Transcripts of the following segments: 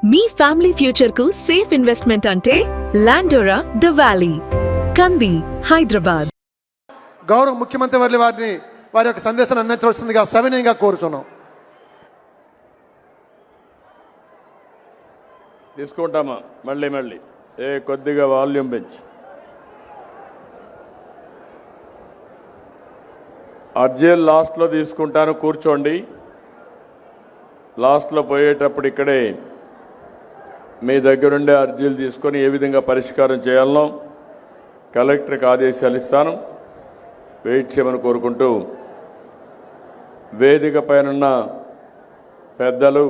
మీ family future కు safe investment అంటే లాండోరా the valley, కంది, హైదరాబాద్. గౌరవ ముఖ్యమంత్రి వారి యొక్క సందేశాన్ని అందించవలసిందిగా సవినయంగా కోరుచున్నాం. తీసుకుంటామా మళ్ళీ కొద్దిగా వాల్యూమ్ పెంచి. అర్జీలు లాస్ట్లో తీసుకుంటాను, కూర్చోండి. లాస్ట్లో పోయేటప్పుడు ఇక్కడే మీ దగ్గరుండే అర్జీలు తీసుకొని ఏ విధంగా పరిష్కారం చేయాలనో కలెక్టర్కి ఆదేశాలు ఇస్తాను. వెయిట్ చేయమని కోరుకుంటూ వేదిక పైనున్న పెద్దలు,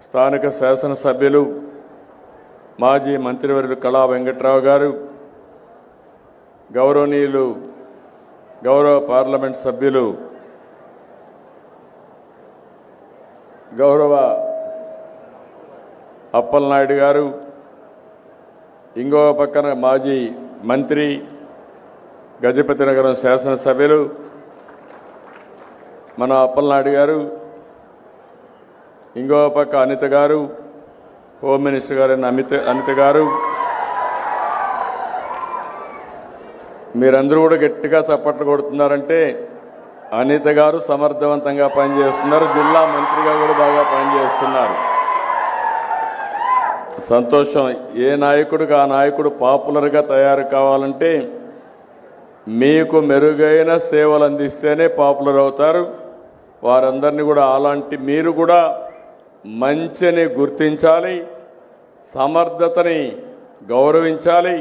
స్థానిక శాసనసభ్యులు, మాజీ మంత్రివర్యులు కళా వెంకట్రావు గారు, గౌరవనీయులు గౌరవ పార్లమెంట్ సభ్యులు గౌరవ అప్పలనాయుడు గారు, ఇంకో పక్కన మాజీ మంత్రి, గజపతి నగరం శాసనసభ్యులు మన అప్పలనాయుడు గారు, ఇంకో పక్క అనిత గారు, హోమ్ మినిస్టర్ గారైన అనిత గారు, మీరందరూ కూడా గట్టిగా చప్పట్లు కొడుతున్నారంటే అనిత గారు సమర్థవంతంగా పనిచేస్తున్నారు, జిల్లా మంత్రిగా కూడా బాగా పనిచేస్తున్నారు. సంతోషం. ఏ నాయకుడికి ఆ నాయకుడు పాపులర్గా తయారు కావాలంటే మీకు మెరుగైన సేవలు అందిస్తేనే పాపులర్ అవుతారు. వారందరినీ కూడా అలాంటి మీరు కూడా మంచిని గుర్తించాలి, సమర్థతని గౌరవించాలి.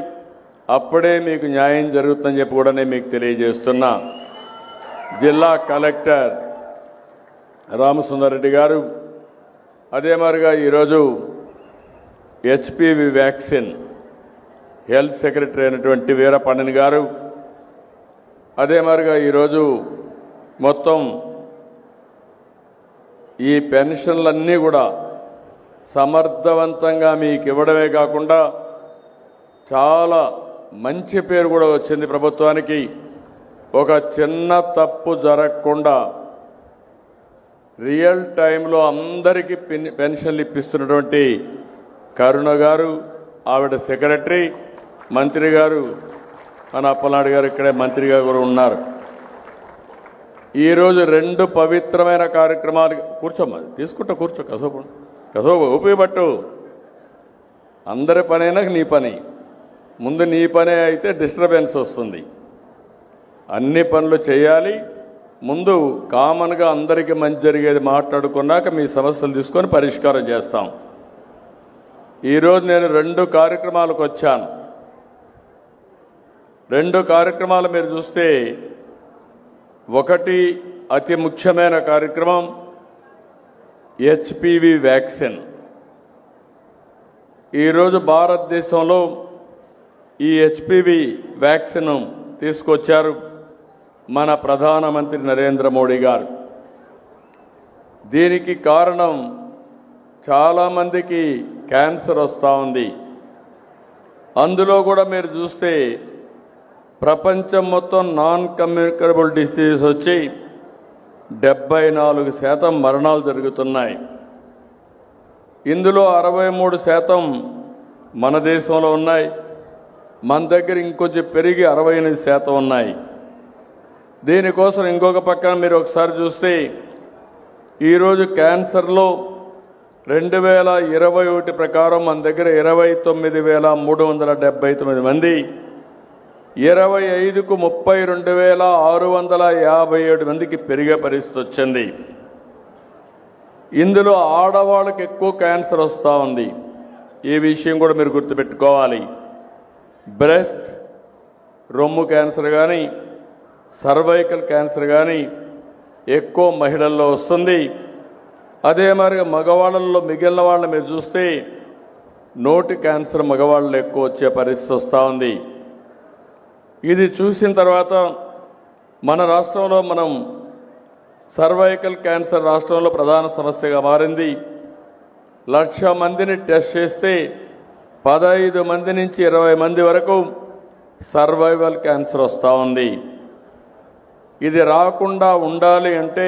అప్పుడే మీకు న్యాయం జరుగుతుందని చెప్పి కూడా నేను మీకు తెలియజేస్తున్నా. జిల్లా కలెక్టర్ రామసుందర్ రెడ్డి గారు, అదే మాదిరిగా ఈరోజు హెచ్పివి వ్యాక్సిన్ హెల్త్ సెక్రటరీ అయినటువంటి వీరపండిని గారు, అదే మాదిరిగా ఈరోజు మొత్తం ఈ పెన్షన్లన్నీ కూడా సమర్థవంతంగా మీకు ఇవ్వడమే కాకుండా చాలా మంచి పేరు కూడా వచ్చింది ప్రభుత్వానికి. ఒక చిన్న తప్పు జరగకుండా రియల్ టైంలో అందరికీ పెన్షన్లు ఇప్పిస్తున్నటువంటి కరుణ గారు, ఆవిడ సెక్రటరీ, మంత్రి గారు మన అప్పలనాయుడు గారు ఇక్కడే మంత్రిగా కూడా ఉన్నారు. ఈరోజు రెండు పవిత్రమైన కార్యక్రమాలు. కూర్చోమ్మా, తీసుకుంటా, కూర్చో, కసోపు ఉపయోగపట్టు. అందరి పనైనా నీ పని, ముందు నీ పనే అయితే డిస్టర్బెన్స్ వస్తుంది. అన్ని పనులు చేయాలి. ముందు కామన్గా అందరికీ మంచి జరిగేది మాట్లాడుకున్నాక మీ సమస్యలు తీసుకొని పరిష్కారం చేస్తాం. ఈరోజు నేను రెండు కార్యక్రమాలకు వచ్చాను. రెండు కార్యక్రమాలు మీరు చూస్తే, ఒకటి అతి ముఖ్యమైన కార్యక్రమం హెచ్పివి వ్యాక్సిన్. ఈరోజు భారతదేశంలో ఈ హెచ్పివి వ్యాక్సిన్ తీసుకొచ్చారు మన ప్రధానమంత్రి నరేంద్ర మోడీ గారు. దీనికి కారణం చాలామందికి క్యాన్సర్ వస్తూ ఉంది. అందులో కూడా మీరు చూస్తే ప్రపంచం మొత్తం నాన్ కమ్యూనికబుల్ డిసీజెస్ వచ్చి 74% మరణాలు జరుగుతున్నాయి. ఇందులో 63% మన దేశంలో ఉన్నాయి. మన దగ్గర ఇంకొంచెం పెరిగి 68% ఉన్నాయి. దీనికోసం ఇంకొక పక్కన మీరు ఒకసారి చూస్తే ఈరోజు క్యాన్సర్లో 2021 ప్రకారం మన దగ్గర 29,379 మంది, 25కు 32,657 మందికి పెరిగే పరిస్థితి వచ్చింది. ఇందులో ఆడవాళ్ళకి ఎక్కువ క్యాన్సర్ వస్తూ ఉంది. ఈ విషయం కూడా మీరు గుర్తుపెట్టుకోవాలి. బ్రెస్ట్, రొమ్ము క్యాన్సర్ కానీ, సర్వైకల్ క్యాన్సర్ కానీ ఎక్కువ మహిళల్లో వస్తుంది. అదే మరి మగవాళ్ళల్లో మిగిలిన వాళ్ళని మీరు చూస్తే నోటి క్యాన్సర్ మగవాళ్ళలో ఎక్కువ వచ్చే పరిస్థితి వస్తూ ఉంది. ఇది చూసిన తర్వాత మన రాష్ట్రంలో మనం సర్వైకల్ క్యాన్సర్ రాష్ట్రంలో ప్రధాన సమస్యగా మారింది. 1,00,000 మందిని టెస్ట్ చేస్తే 15 మంది నుంచి 20 మంది వరకు సర్వైవల్ క్యాన్సర్ వస్తూ ఉంది. ఇది రాకుండా ఉండాలి అంటే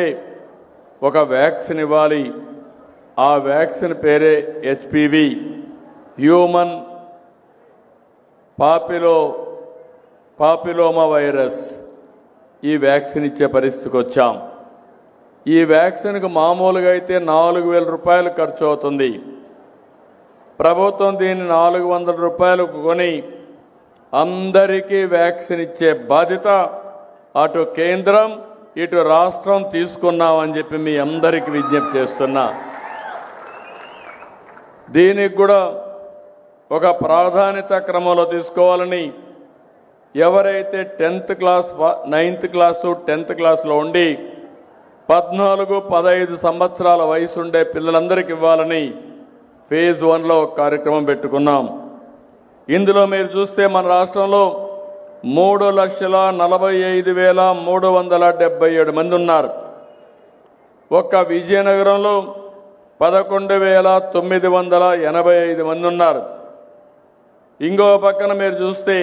ఒక వ్యాక్సిన్ ఇవ్వాలి. ఆ వ్యాక్సిన్ పేరే హెచ్పివి, హ్యూమన్ పాపిలోమా వైరస్. ఈ వ్యాక్సిన్ ఇచ్చే పరిస్థితికి వచ్చాం. ఈ వ్యాక్సిన్కు మామూలుగా అయితే 4,000 రూపాయలు ఖర్చు అవుతుంది. ప్రభుత్వం దీన్ని 400 రూపాయలకు కొని అందరికీ వ్యాక్సిన్ ఇచ్చే బాధ్యత అటు కేంద్రం ఇటు రాష్ట్రం తీసుకున్నామని చెప్పి మీ అందరికీ విజ్ఞప్తి చేస్తున్నా. దీనికి కూడా ఒక ప్రాధాన్యత క్రమంలో తీసుకోవాలని ఎవరైతే 10th class 9th class 10th క్లాసులో ఉండి 14-15 సంవత్సరాల వయసు ఉండే పిల్లలందరికీ ఇవ్వాలని ఫేజ్ 1లో ఒక కార్యక్రమం పెట్టుకున్నాం. ఇందులో మీరు చూస్తే మన రాష్ట్రంలో 3,45,377 మంది ఉన్నారు. ఒక్క విజయనగరంలో 11,985 మంది ఉన్నారు. ఇంకో పక్కన మీరు చూస్తే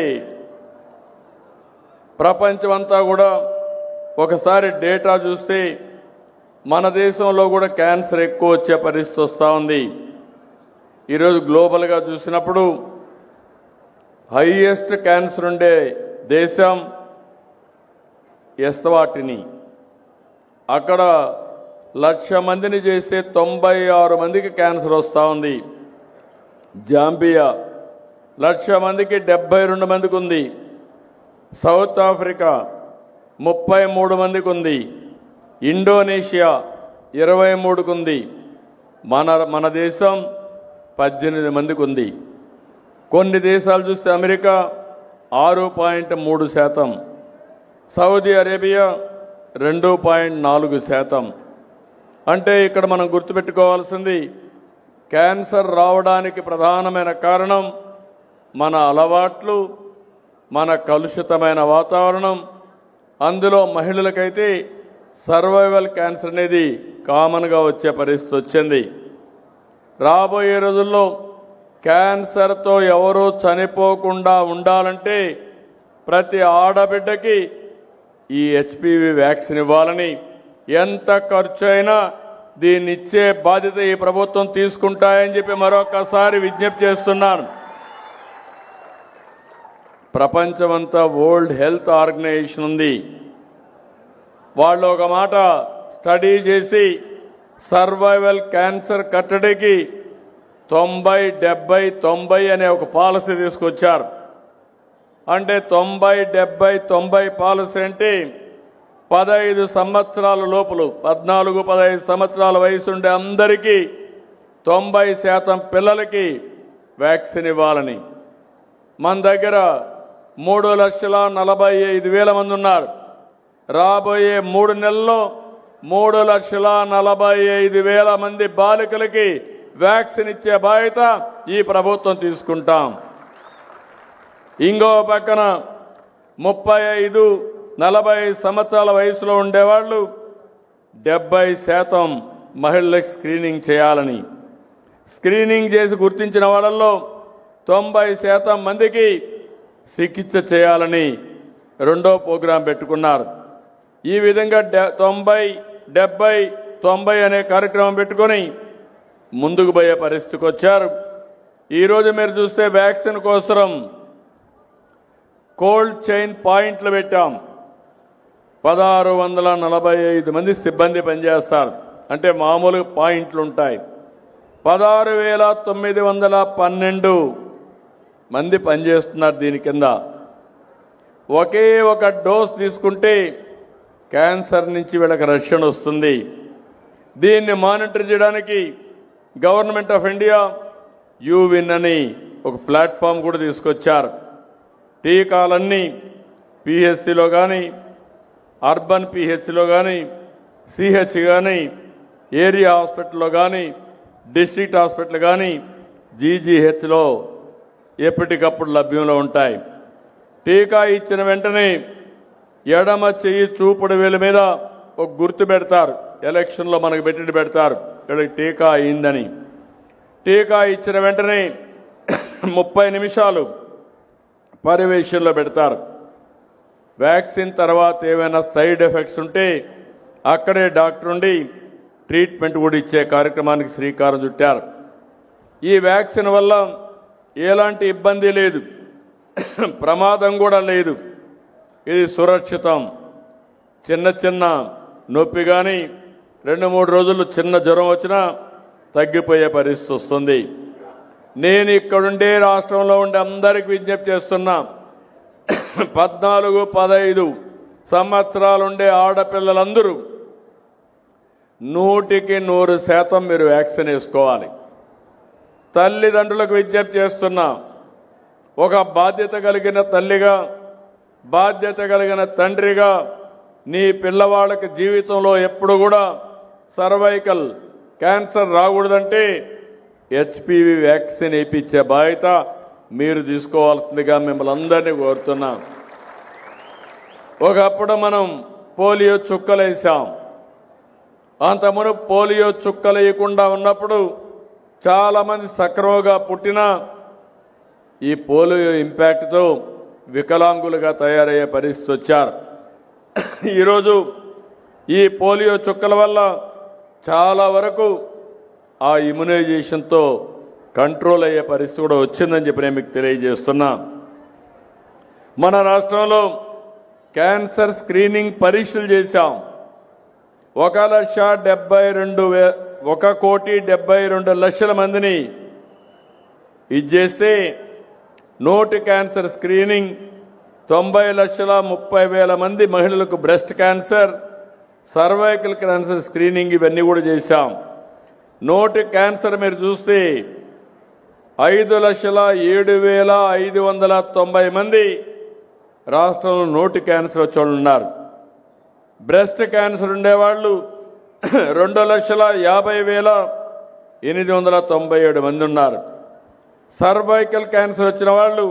ప్రపంచమంతా కూడా ఒకసారి డేటా చూస్తే మన దేశంలో కూడా క్యాన్సర్ ఎక్కువ వచ్చే పరిస్థితి వస్తూ ఉంది. ఈరోజు గ్లోబల్గా చూసినప్పుడు హైయెస్ట్ క్యాన్సర్ ఉండే దేశం ఎస్వాటిని. అక్కడ 1,00,000 మందిని చేస్తే 96 మందికి క్యాన్సర్ వస్తూ ఉంది. జాంబియా 1,00,000 మందికి 72 మందికి ఉంది. సౌత్ ఆఫ్రికా 33 మందికి ఉంది. ఇండోనేషియా 23కు ఉంది. మన దేశం 18 మందికి ఉంది. కొన్ని దేశాలు చూస్తే అమెరికా 6.3%, సౌదీ అరేబియా 2.4%. అంటే ఇక్కడ మనం గుర్తుపెట్టుకోవాల్సింది క్యాన్సర్ రావడానికి ప్రధానమైన కారణం మన అలవాట్లు, మన కలుషితమైన వాతావరణం. అందులో మహిళలకైతే సర్వైవల్ క్యాన్సర్ అనేది కామన్గా వచ్చే పరిస్థితి వచ్చింది. రాబోయే రోజుల్లో క్యాన్సర్తో ఎవరూ చనిపోకుండా ఉండాలంటే ప్రతి ఆడబిడ్డకి ఈ హెచ్పివి వ్యాక్సిన్ ఇవ్వాలని, ఎంత ఖర్చు అయినా దీన్ని ఇచ్చే బాధ్యత ఈ ప్రభుత్వం తీసుకుంటాయని చెప్పి మరొకసారి విజ్ఞప్తి చేస్తున్నాను. ప్రపంచమంతా వరల్డ్ హెల్త్ ఆర్గనైజేషన్ ఉంది. వాళ్ళు ఒక మాట స్టడీ చేసి సర్వైవల్ క్యాన్సర్ కట్టడికి 90-70-90 అనే ఒక పాలసీ తీసుకొచ్చారు. అంటే 90-70-90 పాలసీ అంటే 15 సంవత్సరాల లోపల 14-15 సంవత్సరాల వయసు ఉండే అందరికీ 90% పిల్లలకి వ్యాక్సిన్ ఇవ్వాలని. మన దగ్గర 3,45,000 మంది ఉన్నారు. రాబోయే 3 నెలల్లో 3,45,000 మంది బాలికలకి వ్యాక్సిన్ ఇచ్చే బాధ్యత ఈ ప్రభుత్వం తీసుకుంటాం. ఇంకో పక్కన 35-40 సంవత్సరాల వయసులో ఉండేవాళ్ళు 70% మహిళలకు స్క్రీనింగ్ చేయాలని, స్క్రీనింగ్ చేసి గుర్తించిన వాళ్ళల్లో 90% మందికి చికిత్స చేయాలని రెండో ప్రోగ్రాం పెట్టుకున్నారు. ఈ విధంగా 90-70-90 అనే కార్యక్రమం పెట్టుకొని ముందుకు పోయే పరిస్థితికి వచ్చారు. ఈరోజు మీరు చూస్తే వ్యాక్సిన్ కోసం కోల్డ్ చైన్ పాయింట్లు పెట్టాం. 1,645 మంది సిబ్బంది పనిచేస్తారు. అంటే మామూలుగా పాయింట్లు ఉంటాయి. 16,912 మంది పనిచేస్తున్నారు దీని కింద. ఒకే ఒక డోస్ తీసుకుంటే క్యాన్సర్ నుంచి వీళ్ళకి రక్షణ వస్తుంది. దీన్ని మానిటర్ చేయడానికి గవర్నమెంట్ ఆఫ్ ఇండియా యూవిన్ అని ఒక ప్లాట్ఫామ్ కూడా తీసుకొచ్చారు. టీకాలన్నీ పిహెచ్సిలో కానీ, అర్బన్ పిహెచ్సిలో కానీ, సిహెచ్ కానీ, ఏరియా హాస్పిటల్లో కానీ, డిస్ట్రిక్ట్ హాస్పిటల్ కానీ, జీజీహెచ్లో ఎప్పటికప్పుడు లభ్యంలో ఉంటాయి. టీకా ఇచ్చిన వెంటనే ఎడమ చెయ్యి చూపుడు వేలు మీద ఒక గుర్తు పెడతారు. ఎలక్షన్లో మనకు పెడతారు వీళ్ళకి టీకా అయిందని. టీకా ఇచ్చిన వెంటనే 30 నిమిషాలు పర్యవేక్షణలో పెడతారు. వ్యాక్సిన్ తర్వాత ఏమైనా సైడ్ ఎఫెక్ట్స్ ఉంటే అక్కడే డాక్టర్ ఉండి ట్రీట్మెంట్ కూడా ఇచ్చే కార్యక్రమానికి శ్రీకారం చుట్టారు. ఈ వ్యాక్సిన్ వల్ల ఎలాంటి ఇబ్బంది లేదు, ప్రమాదం కూడా లేదు. ఇది సురక్షితం. చిన్న చిన్న నొప్పి కానీ 2-3 రోజులు చిన్న జ్వరం వచ్చినా తగ్గిపోయే పరిస్థితి వస్తుంది. నేను ఇక్కడుండే రాష్ట్రంలో ఉండే అందరికీ విజ్ఞప్తి చేస్తున్నా, 14-15 సంవత్సరాలుండే ఆడపిల్లలందరూ 100% మీరు వ్యాక్సిన్ వేసుకోవాలి. తల్లిదండ్రులకు విజ్ఞప్తి చేస్తున్నా, ఒక బాధ్యత కలిగిన తల్లిగా, బాధ్యత కలిగిన తండ్రిగా నీ పిల్లవాళ్ళకి జీవితంలో ఎప్పుడు కూడా సర్వైకల్ క్యాన్సర్ రాకూడదంటే హెచ్పివి వ్యాక్సిన్ వేయించే బాధ్యత మీరు తీసుకోవాల్సిందిగా మిమ్మల్ని అందరినీ కోరుతున్నాం. ఒకప్పుడు మనం పోలియో చుక్కలు వేసాం. అంతమును పోలియో చుక్కలు వేయకుండా ఉన్నప్పుడు చాలామంది సక్రమంగా పుట్టినా ఈ పోలియో ఇంపాక్ట్తో వికలాంగులుగా తయారయ్యే పరిస్థితి వచ్చారు. ఈరోజు ఈ పోలియో చుక్కల వల్ల చాలా వరకు ఆ ఇమ్యునైజేషన్తో కంట్రోల్ అయ్యే పరిస్థితి కూడా వచ్చిందని చెప్పి నేను మీకు తెలియజేస్తున్నా. మన రాష్ట్రంలో క్యాన్సర్ స్క్రీనింగ్ పరీక్షలు చేశాం. 1,72,1,72,00,000 మందిని ఇది చేస్తే నోటి క్యాన్సర్ స్క్రీనింగ్ 90,30,000 మంది మహిళలకు breast cancer, cervical cancer screening ఇవన్నీ కూడా చేశాం. నోటి క్యాన్సర్ మీరు చూస్తే 5,07,590 మంది రాష్ట్రంలో నోటి క్యాన్సర్ వచ్చేవాళ్ళు ఉన్నారు. బ్రెస్ట్ క్యాన్సర్ ఉండేవాళ్ళు 2,50,897 మంది ఉన్నారు. సర్వైకల్ క్యాన్సర్ వచ్చిన వాళ్ళు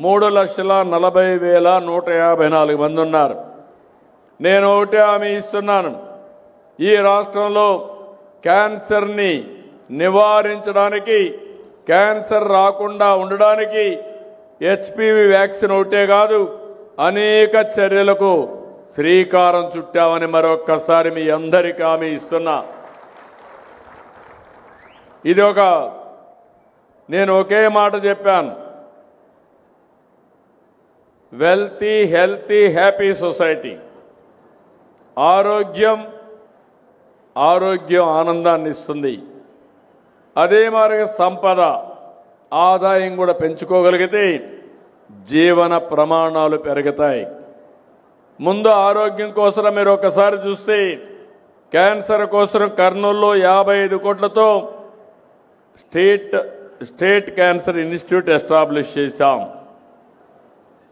3,40,154 మంది ఉన్నారు. నేను ఒకటే హామీ ఇస్తున్నాను, ఈ రాష్ట్రంలో క్యాన్సర్ని నివారించడానికి, క్యాన్సర్ రాకుండా ఉండడానికి హెచ్పివి వ్యాక్సిన్ ఒకటే కాదు, అనేక చర్యలకు శ్రీకారం చుట్టామని మరొక్కసారి మీ అందరికీ హామీ ఇస్తున్నా. ఇది నేను ఒకే మాట చెప్పాను, వెల్తీ, హెల్తీ, హ్యాపీ సొసైటీ. ఆరోగ్యం ఆనందాన్ని ఇస్తుంది. అదే మాదిరిగా సంపద, ఆదాయం కూడా పెంచుకోగలిగితే జీవన ప్రమాణాలు పెరుగుతాయి. ముందు ఆరోగ్యం కోసం మీరు ఒకసారి చూస్తే క్యాన్సర్ కోసం కర్నూలులో 55 కోట్లతో స్టేట్ క్యాన్సర్ ఇన్స్టిట్యూట్ ఎస్టాబ్లిష్ చేశాం.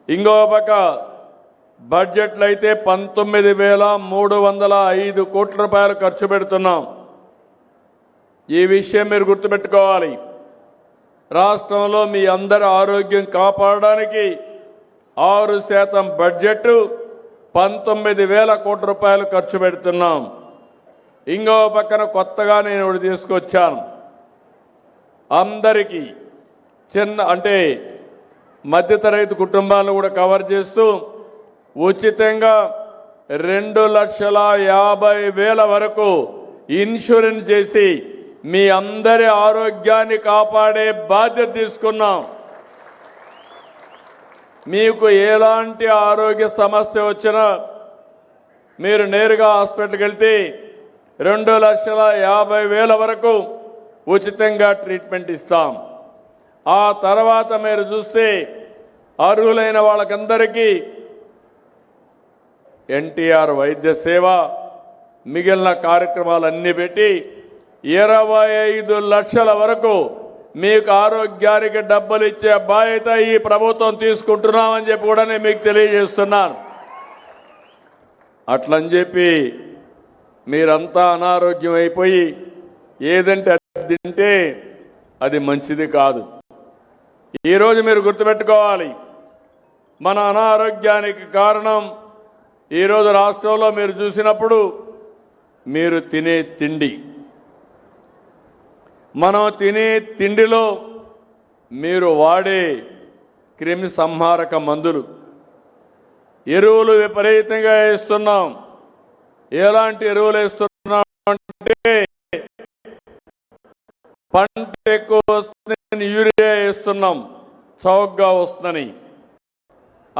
ఇంకో పక్క బడ్జెట్లో అయితే 19,305 కోట్ల రూపాయలు ఖర్చు పెడుతున్నాం. ఈ విషయం మీరు గుర్తుపెట్టుకోవాలి. రాష్ట్రంలో మీ అందరి ఆరోగ్యం కాపాడడానికి 6% బడ్జెట్ 19,000 కోట్ల రూపాయలు ఖర్చు పెడుతున్నాం. ఇంకో పక్కన కొత్తగా నేను ఒకటి తీసుకొచ్చాను, అందరికీ అంటే మధ్యతరగతి కుటుంబాలను కూడా కవర్ చేస్తూ ఉచితంగా 2,50,000 వరకు ఇన్సూరెన్స్ చేసి మీ అందరి ఆరోగ్యాన్ని కాపాడే బాధ్యత తీసుకున్నాం. మీకు ఎలాంటి ఆరోగ్య సమస్య వచ్చినా మీరు నేరుగా హాస్పిటల్కి వెళ్తే 2,50,000 వరకు ఉచితంగా ట్రీట్మెంట్ ఇస్తాం. ఆ తర్వాత మీరు చూస్తే అర్హులైన వాళ్ళకందరికీ ఎన్టీఆర్ వైద్య సేవ, మిగిలిన కార్యక్రమాలన్నీ పెట్టి 25 లక్షల వరకు మీకు ఆరోగ్యానికి డబ్బులు ఇచ్చే బాధ్యత ఈ ప్రభుత్వం తీసుకుంటున్నామని చెప్పి కూడా నేను మీకు తెలియజేస్తున్నాను. అట్లని చెప్పి మీరంతా అనారోగ్యం అయిపోయి ఏదంటే అది తింటే అది మంచిది కాదు. ఈరోజు మీరు గుర్తుపెట్టుకోవాలి, మన అనారోగ్యానికి కారణం ఈరోజు రాష్ట్రంలో మీరు చూసినప్పుడు మీరు తినే తిండి, మనం తినే తిండిలో మీరు వాడే క్రిమి సంహారక మందులు, ఎరువులు విపరీతంగా వేస్తున్నాం. ఎలాంటి ఎరువులు వేస్తున్నాం అంటే ఉంటే పంట ఎక్కువ వస్తుందని యూరియా వేస్తున్నాం, చౌకగా వస్తుందని.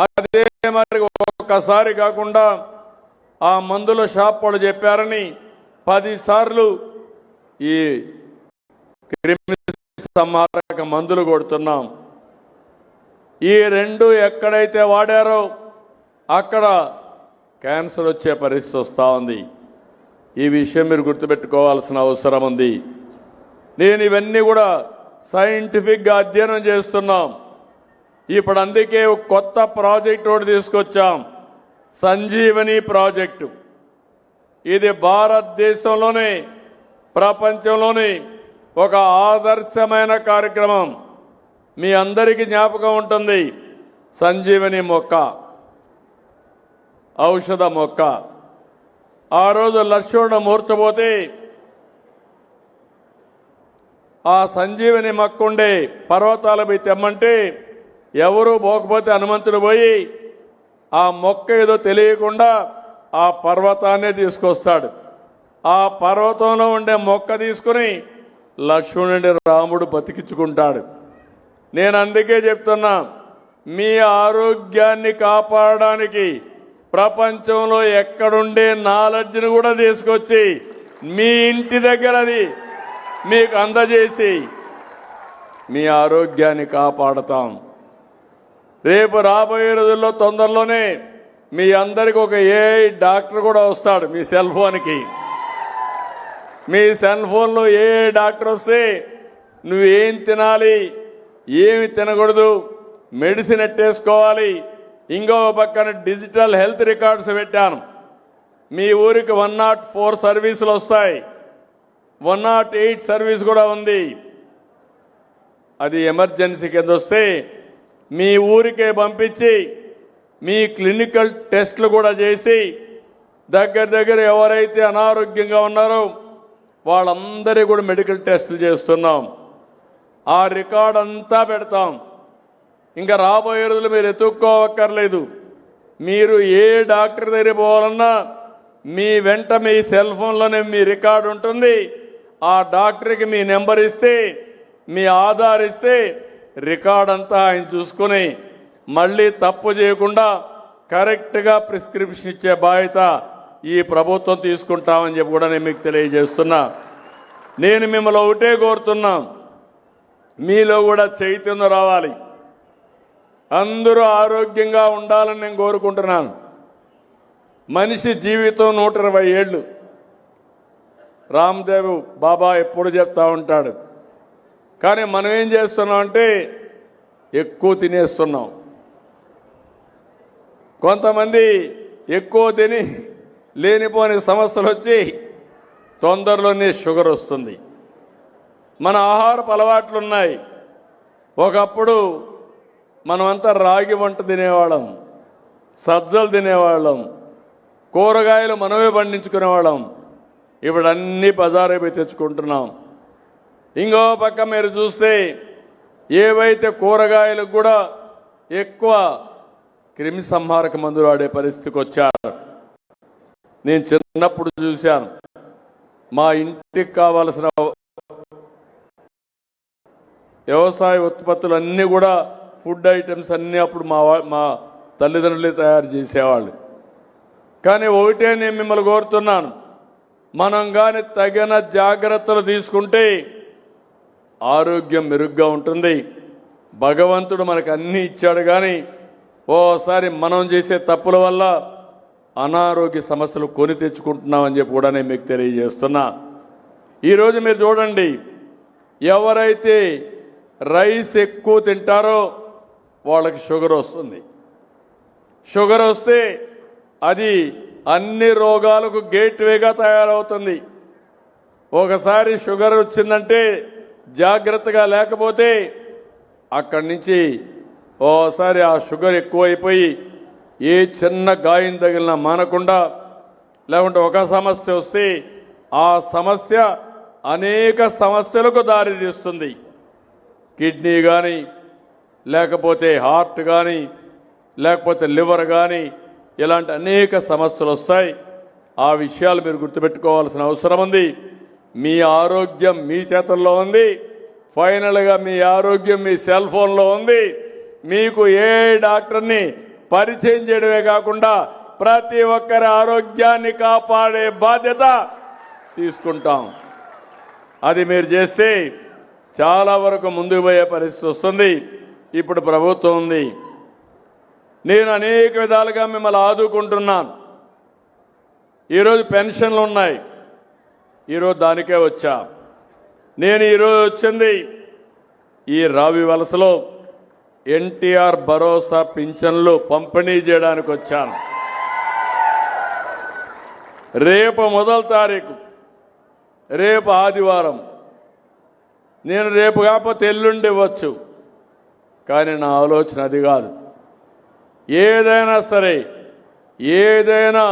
అదే మరి ఒక్కసారి కాకుండా ఆ మందుల షాప్ వాళ్ళు చెప్పారని 10 సార్లు ఈ క్రిమి సంహారక మందులు కొడుతున్నాం. ఈ రెండు ఎక్కడైతే వాడారో అక్కడ క్యాన్సర్ వచ్చే పరిస్థితి వస్తూ ఉంది. ఈ విషయం మీరు గుర్తుపెట్టుకోవాల్సిన అవసరం ఉంది. నేను ఇవన్నీ కూడా సైంటిఫిక్గా అధ్యయనం చేస్తున్నాం. ఇప్పుడు అందుకే ఒక కొత్త ప్రాజెక్ట్ ఒకటి తీసుకొచ్చాం, సంజీవని ప్రాజెక్టు. ఇది భారతదేశంలోనే ప్రపంచంలోనే ఒక ఆదర్శమైన కార్యక్రమం. మీ అందరికీ జ్ఞాపకం ఉంటుంది, సంజీవని మొక్క, ఔషధ మొక్క. ఆ రోజు లక్ష్మణుడు మూర్చబోతే ఆ సంజీవని మొక్క ఉండే పర్వతాలపై తెమ్మంటే ఎవరూ పోకపోతే హనుమంతుడు పోయి ఆ మొక్క ఏదో తెలియకుండా ఆ పర్వతాన్నే తీసుకొస్తాడు. ఆ పర్వతంలో ఉండే మొక్క తీసుకుని లక్ష్మణుడి రాముడు బతికించుకుంటాడు. నేను అందుకే చెప్తున్నా, మీ ఆరోగ్యాన్ని కాపాడడానికి ప్రపంచంలో ఎక్కడుండే నాలెడ్జ్ని కూడా తీసుకొచ్చి మీ ఇంటి దగ్గరది మీకు అందజేసి మీ ఆరోగ్యాన్ని కాపాడతాం. రేపు రాబోయే రోజుల్లో తొందరలోనే మీ అందరికి ఒక ఏఐ డాక్టర్ కూడా వస్తాడు. మీ సెల్ ఫోన్కి, మీ సెల్ ఫోన్లో ఏఐ డాక్టర్ వస్తే నువ్వేం తినాలి, ఏమి తినకూడదు, మెడిసిన్ ఎట్టేసుకోవాలి. ఇంకో పక్కన డిజిటల్ హెల్త్ రికార్డ్స్ పెట్టాను. మీ ఊరికి 104 సర్వీసులు వస్తాయి, 108 సర్వీస్ కూడా ఉంది. అది ఎమర్జెన్సీ కింద వస్తే మీ ఊరికే పంపించి మీ క్లినికల్ టెస్టులు కూడా చేసి దగ్గర ఎవరైతే అనారోగ్యంగా ఉన్నారో వాళ్ళందరి కూడా మెడికల్ టెస్టులు చేస్తున్నాం. ఆ రికార్డ్ అంతా పెడతాం. ఇంకా రాబోయే రోజులు మీరు ఎత్తుక్కోవక్కర్లేదు. మీరు ఏ డాక్టర్ దగ్గర పోవాలన్నా మీ వెంట మీ సెల్ ఫోన్లోనే మీ రికార్డు ఉంటుంది. ఆ డాక్టర్కి మీ నెంబర్ ఇస్తే, మీ ఆధార్ ఇస్తే రికార్డ్ అంతా ఆయన చూసుకుని మళ్ళీ తప్పు చేయకుండా కరెక్ట్గా ప్రిస్క్రిప్షన్ ఇచ్చే బాధ్యత ఈ ప్రభుత్వం తీసుకుంటామని చెప్పి కూడా నేను మీకు తెలియజేస్తున్నా. నేను మిమ్మల్ని ఒకటే కోరుతున్నా, మీలో కూడా చైతన్యం రావాలి. అందరూ ఆరోగ్యంగా ఉండాలని నేను కోరుకుంటున్నాను. మనిషి జీవితం 120 ఏళ్ళు. రామ్దేవ్ బాబా ఎప్పుడు చెప్తా ఉంటాడు. కానీ మనం ఏం చేస్తున్నాం అంటే ఎక్కువ తినేస్తున్నాం. కొంతమంది ఎక్కువ తిని లేనిపోని సమస్యలు వచ్చి తొందరలోనే షుగర్ వస్తుంది. మన ఆహారపు అలవాట్లు ఉన్నాయి. ఒకప్పుడు మనమంతా రాగి వంట తినేవాళ్ళం, సజ్జలు తినేవాళ్ళం, కూరగాయలు మనమే పండించుకునేవాళ్ళం. ఇప్పుడు అన్ని బజారే పోయి తెచ్చుకుంటున్నాం. ఇంకో పక్క మీరు చూస్తే ఏవైతే కూరగాయలకు కూడా ఎక్కువ క్రిమి సంహారక మందులు వాడే పరిస్థితికి వచ్చారు. నేను చిన్నప్పుడు చూశాను. మా ఇంటికి కావలసిన వ్యవసాయ ఉత్పత్తులు అన్నీ కూడా ఫుడ్ ఐటమ్స్ అన్నీ అప్పుడు మా తల్లిదండ్రులే తయారు చేసేవాళ్ళు. కానీ ఒకటే నేను మిమ్మల్ని కోరుతున్నాను, మనం కానీ తగిన జాగ్రత్తలు తీసుకుంటే ఆరోగ్యం మెరుగ్గా ఉంటుంది. భగవంతుడు మనకు అన్నీ ఇచ్చాడు, కానీ ఓసారి మనం చేసే తప్పుల వల్ల అనారోగ్య సమస్యలు కొని తెచ్చుకుంటున్నామని చెప్పి కూడా నేను మీకు తెలియజేస్తున్నా. ఈరోజు మీరు చూడండి, ఎవరైతే రైస్ ఎక్కువ తింటారో వాళ్ళకి షుగర్ వస్తుంది. షుగర్ వస్తే అది అన్ని రోగాలకు గేట్వేగా తయారవుతుంది. ఒకసారి షుగర్ వచ్చిందంటే జాగ్రత్తగా లేకపోతే అక్కడి నుంచి ఓసారి ఆ షుగర్ ఎక్కువైపోయి ఏ చిన్న గాయం తగిలినా మానకుండా, లేకుంటే ఒక సమస్య వస్తే ఆ సమస్య అనేక సమస్యలకు దారితీస్తుంది. కిడ్నీ కానీ, లేకపోతే హార్ట్ కానీ, లేకపోతే లివర్ కానీ, ఇలాంటి అనేక సమస్యలు వస్తాయి. ఆ విషయాలు మీరు గుర్తుపెట్టుకోవాల్సిన అవసరం ఉంది. మీ ఆరోగ్యం మీ చేతుల్లో ఉంది. ఫైనల్గా మీ ఆరోగ్యం మీ సెల్ ఫోన్లో ఉంది. మీకు ఏ డాక్టర్ని పరిచయం చేయడమే కాకుండా ప్రతి ఒక్కరి ఆరోగ్యాన్ని కాపాడే బాధ్యత తీసుకుంటాం. అది మీరు చేస్తే చాలా వరకు ముందుకు పోయే పరిస్థితి వస్తుంది. ఇప్పుడు ప్రభుత్వం ఉంది. నేను అనేక విధాలుగా మిమ్మల్ని ఆదుకుంటున్నాను. ఈరోజు పెన్షన్లు ఉన్నాయి. ఈరోజు దానికే వచ్చా. నేను ఈరోజు వచ్చింది ఈ రావి వలసలో ఎన్టీఆర్ భరోసా పింఛన్లు పంపిణీ చేయడానికి వచ్చాను. రేపు మొదటి తారీఖు, రేపు ఆదివారం. నేను రేపు కాకపోతే ఎల్లుండి ఇవ్వచ్చు. కానీ నా ఆలోచన అది కాదు. ఏదైనా సరే, ఏదైనా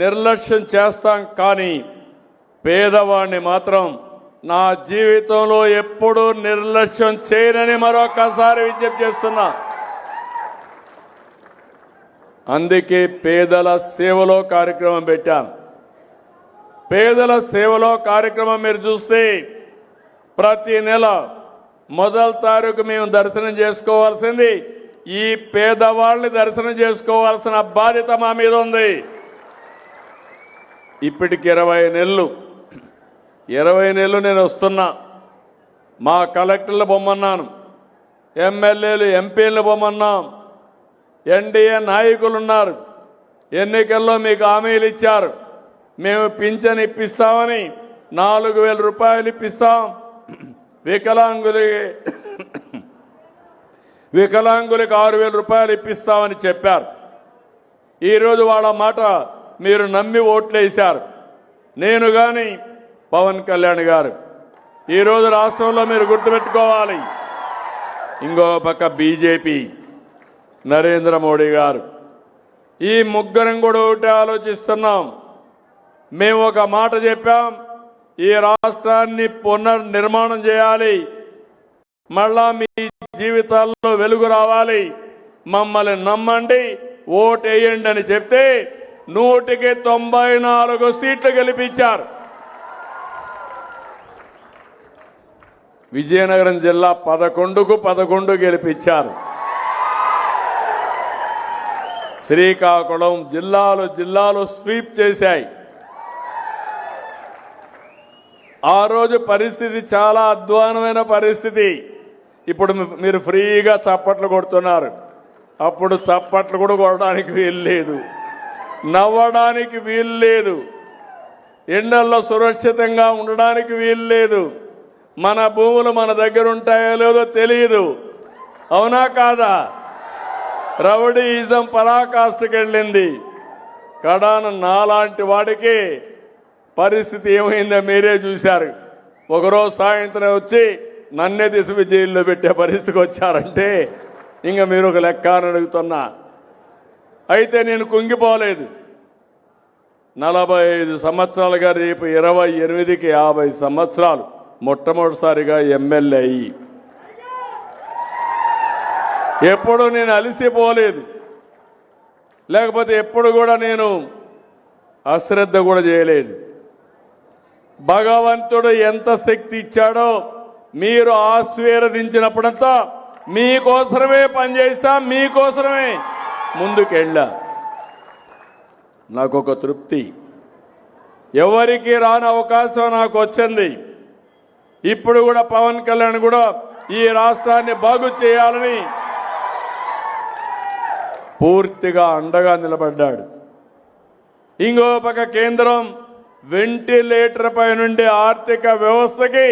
నిర్లక్ష్యం చేస్తాం, కానీ పేదవాడిని మాత్రం నా జీవితంలో ఎప్పుడూ నిర్లక్ష్యం చేయనని మరొకసారి విజ్ఞప్తి చేస్తున్నా. అందుకే పేదల సేవలో కార్యక్రమం పెట్టాను. పేదల సేవలో కార్యక్రమం మీరు చూస్తే ప్రతి నెల మొదటి తారీఖు మేము దర్శనం చేసుకోవాల్సింది ఈ పేదవాళ్ళని దర్శనం చేసుకోవాల్సిన బాధ్యత మా మీద ఉంది. ఇప్పటికి 20 నెలలు నేను వస్తున్నా. మా కలెక్టర్లు బొమ్మన్నాను, ఎమ్మెల్యేలు ఎంపీలు బొమ్మన్నాం, ఎన్డీఏ నాయకులు ఉన్నారు. ఎన్నికల్లో మీకు హామీలు ఇచ్చారు. మేము పింఛన్ ఇప్పిస్తామని 4,000 రూపాయలు ఇప్పిస్తాం. వికలాంగులకు 6,000 రూపాయలు ఇప్పిస్తామని చెప్పారు. ఈరోజు వాళ్ళ మాట మీరు నమ్మి ఓట్లేశారు. నేను కానీ పవన్ కళ్యాణ్ గారు. ఈరోజు రాష్ట్రంలో మీరు గుర్తుపెట్టుకోవాలి, ఇంకో పక్క బీజేపీ నరేంద్ర మోడీ గారు. ఈ ముగ్గురం కూడా ఒకటే ఆలోచిస్తున్నాం. మేము ఒక మాట చెప్పాం, ఈ రాష్ట్రాన్ని పునర్నిర్మాణం చేయాలి, మళ్ళా మీ జీవితాల్లో వెలుగు రావాలి, మమ్మల్ని నమ్మండి, ఓటేయండి అని చెప్తే 100కి 94 సీట్లు గెలిపించారు. విజయనగరం జిల్లా 11కు 11 గెలిపించారు. శ్రీకాకుళం జిల్లాలు స్వీప్ చేశాయి. ఆ రోజు పరిస్థితి చాలా అధ్వానమైన పరిస్థితి. ఇప్పుడు మీరు ఫ్రీగా చప్పట్లు కొడుతున్నారు. అప్పుడు చప్పట్లు కూడా కొట్టడానికి వీలు లేదు, నవ్వడానికి వీలు లేదు, ఎండల్లో సురక్షితంగా ఉండడానికి వీలు లేదు. మన భూములు మన దగ్గర ఉంటాయో లేదో తెలియదు. అవునా కాదా? రౌడీయిజం పరాకాష్ఠకి వెళ్ళింది. కడాన నాలాంటి వాడికి పరిస్థితి ఏమైందో మీరే చూశారు. ఒకరోజు సాయంత్రం వచ్చి నన్నే తీసి జైల్లో పెట్టే పరిస్థితికి వచ్చారంటే ఇంకా మీరు ఒక లెక్క అని అడుగుతున్నా. అయితే నేను కుంగిపోలేదు. 45 సంవత్సరాలుగా, రేపు 28కి 50 సంవత్సరాలు మొట్టమొదటిసారిగా ఎమ్మెల్యే అయ్యి ఎప్పుడు నేను అలసిపోలేదు. లేకపోతే ఎప్పుడు కూడా నేను అశ్రద్ధ కూడా చేయలేదు. భగవంతుడు ఎంత శక్తి ఇచ్చాడో మీరు ఆశీర్వదించినప్పుడంతా మీకోసమే పనిచేసా, మీకోసమే ముందుకెళ్ళా. నాకు ఒక తృప్తి. ఎవరికి రాని అవకాశం నాకు వచ్చింది. ఇప్పుడు కూడా పవన్ కళ్యాణ్ కూడా ఈ రాష్ట్రాన్ని బాగు చేయాలని పూర్తిగా అండగా నిలబడ్డాడు. ఇంకో పక్క కేంద్రం వెంటిలేటర్ పై నుండి ఆర్థిక వ్యవస్థకి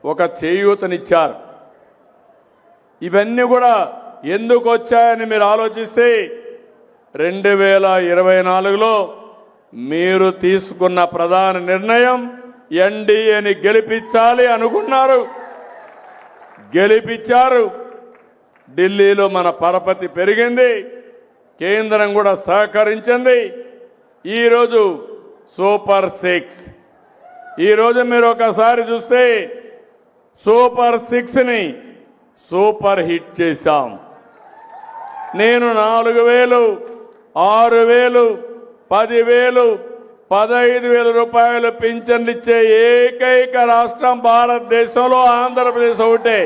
ఒక చేయూతనిచ్చారు. ఇవన్నీ కూడా ఎందుకు వచ్చాయని మీరు ఆలోచిస్తే 2024లో మీరు తీసుకున్న ప్రధాన నిర్ణయం ఎన్డీఏని గెలిపించాలి అనుకున్నారు, గెలిపించారు. ఢిల్లీలో మన పరపతి పెరిగింది, కేంద్రం కూడా సహకరించింది. ఈరోజు సూపర్ 6, ఈరోజు మీరు ఒకసారి చూస్తే సూపర్ 6ని సూపర్ హిట్ చేశాం. నేను 4,000, 6,000, 10,000, 15,000 రూపాయలు పింఛన్లు ఇచ్చే ఏకైక రాష్ట్రం భారతదేశంలో ఆంధ్రప్రదేశ్ ఒకటే.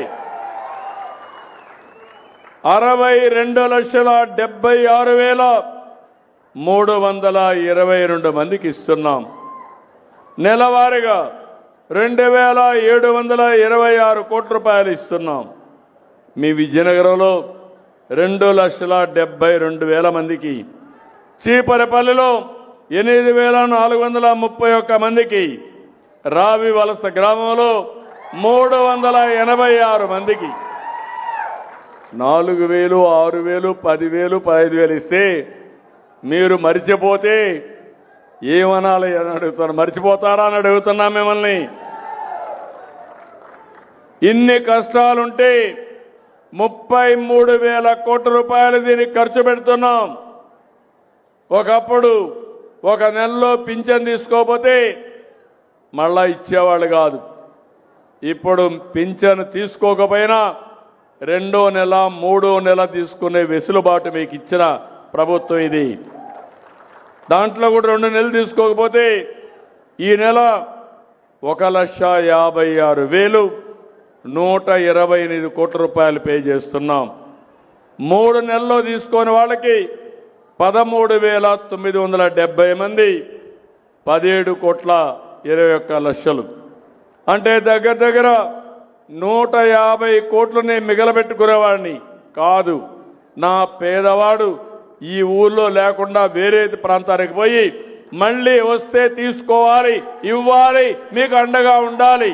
62,76,322 మందికి ఇస్తున్నాం. నెలవారీగా 2,726 కోట్ల రూపాయలు ఇస్తున్నాం. మీ విజయనగరంలో 2,72,000 మందికి, చీపరపల్లిలో 8,431 మందికి, రావి వలస గ్రామంలో 386 మందికి 4,000, 6,000, 10,000, 15,000 ఇస్తే మీరు మరిచిపోతే ఏమనాలి అని అడుగుతాను. మర్చిపోతారా అని అడుగుతున్నా మిమ్మల్ని. ఇన్ని కష్టాలుంటే 33,000 కోట్ల రూపాయలు దీనికి ఖర్చు పెడుతున్నాం. ఒకప్పుడు ఒక నెలలో పింఛన్ తీసుకోకపోతే మళ్ళా ఇచ్చేవాళ్ళు కాదు. ఇప్పుడు పింఛన్ తీసుకోకపోయినా 2వ నెల 3వ నెల తీసుకునే వెసులుబాటు మీకు ఇచ్చిన ప్రభుత్వం ఇది. దాంట్లో కూడా 2 నెలలు తీసుకోకపోతే ఈ నెల 1,56,128 కోట్ల రూపాయలు పే చేస్తున్నాం. 3 నెలల్లో తీసుకునే వాళ్ళకి 13,970 మంది 17,21,00,000. అంటే దగ్గర 150 కోట్లని మిగలబెట్టుకునేవాడిని కాదు. నా పేదవాడు ఈ ఊర్లో లేకుండా వేరే ప్రాంతానికి పోయి మళ్ళీ వస్తే తీసుకోవాలి, ఇవ్వాలి, మీకు అండగా ఉండాలి.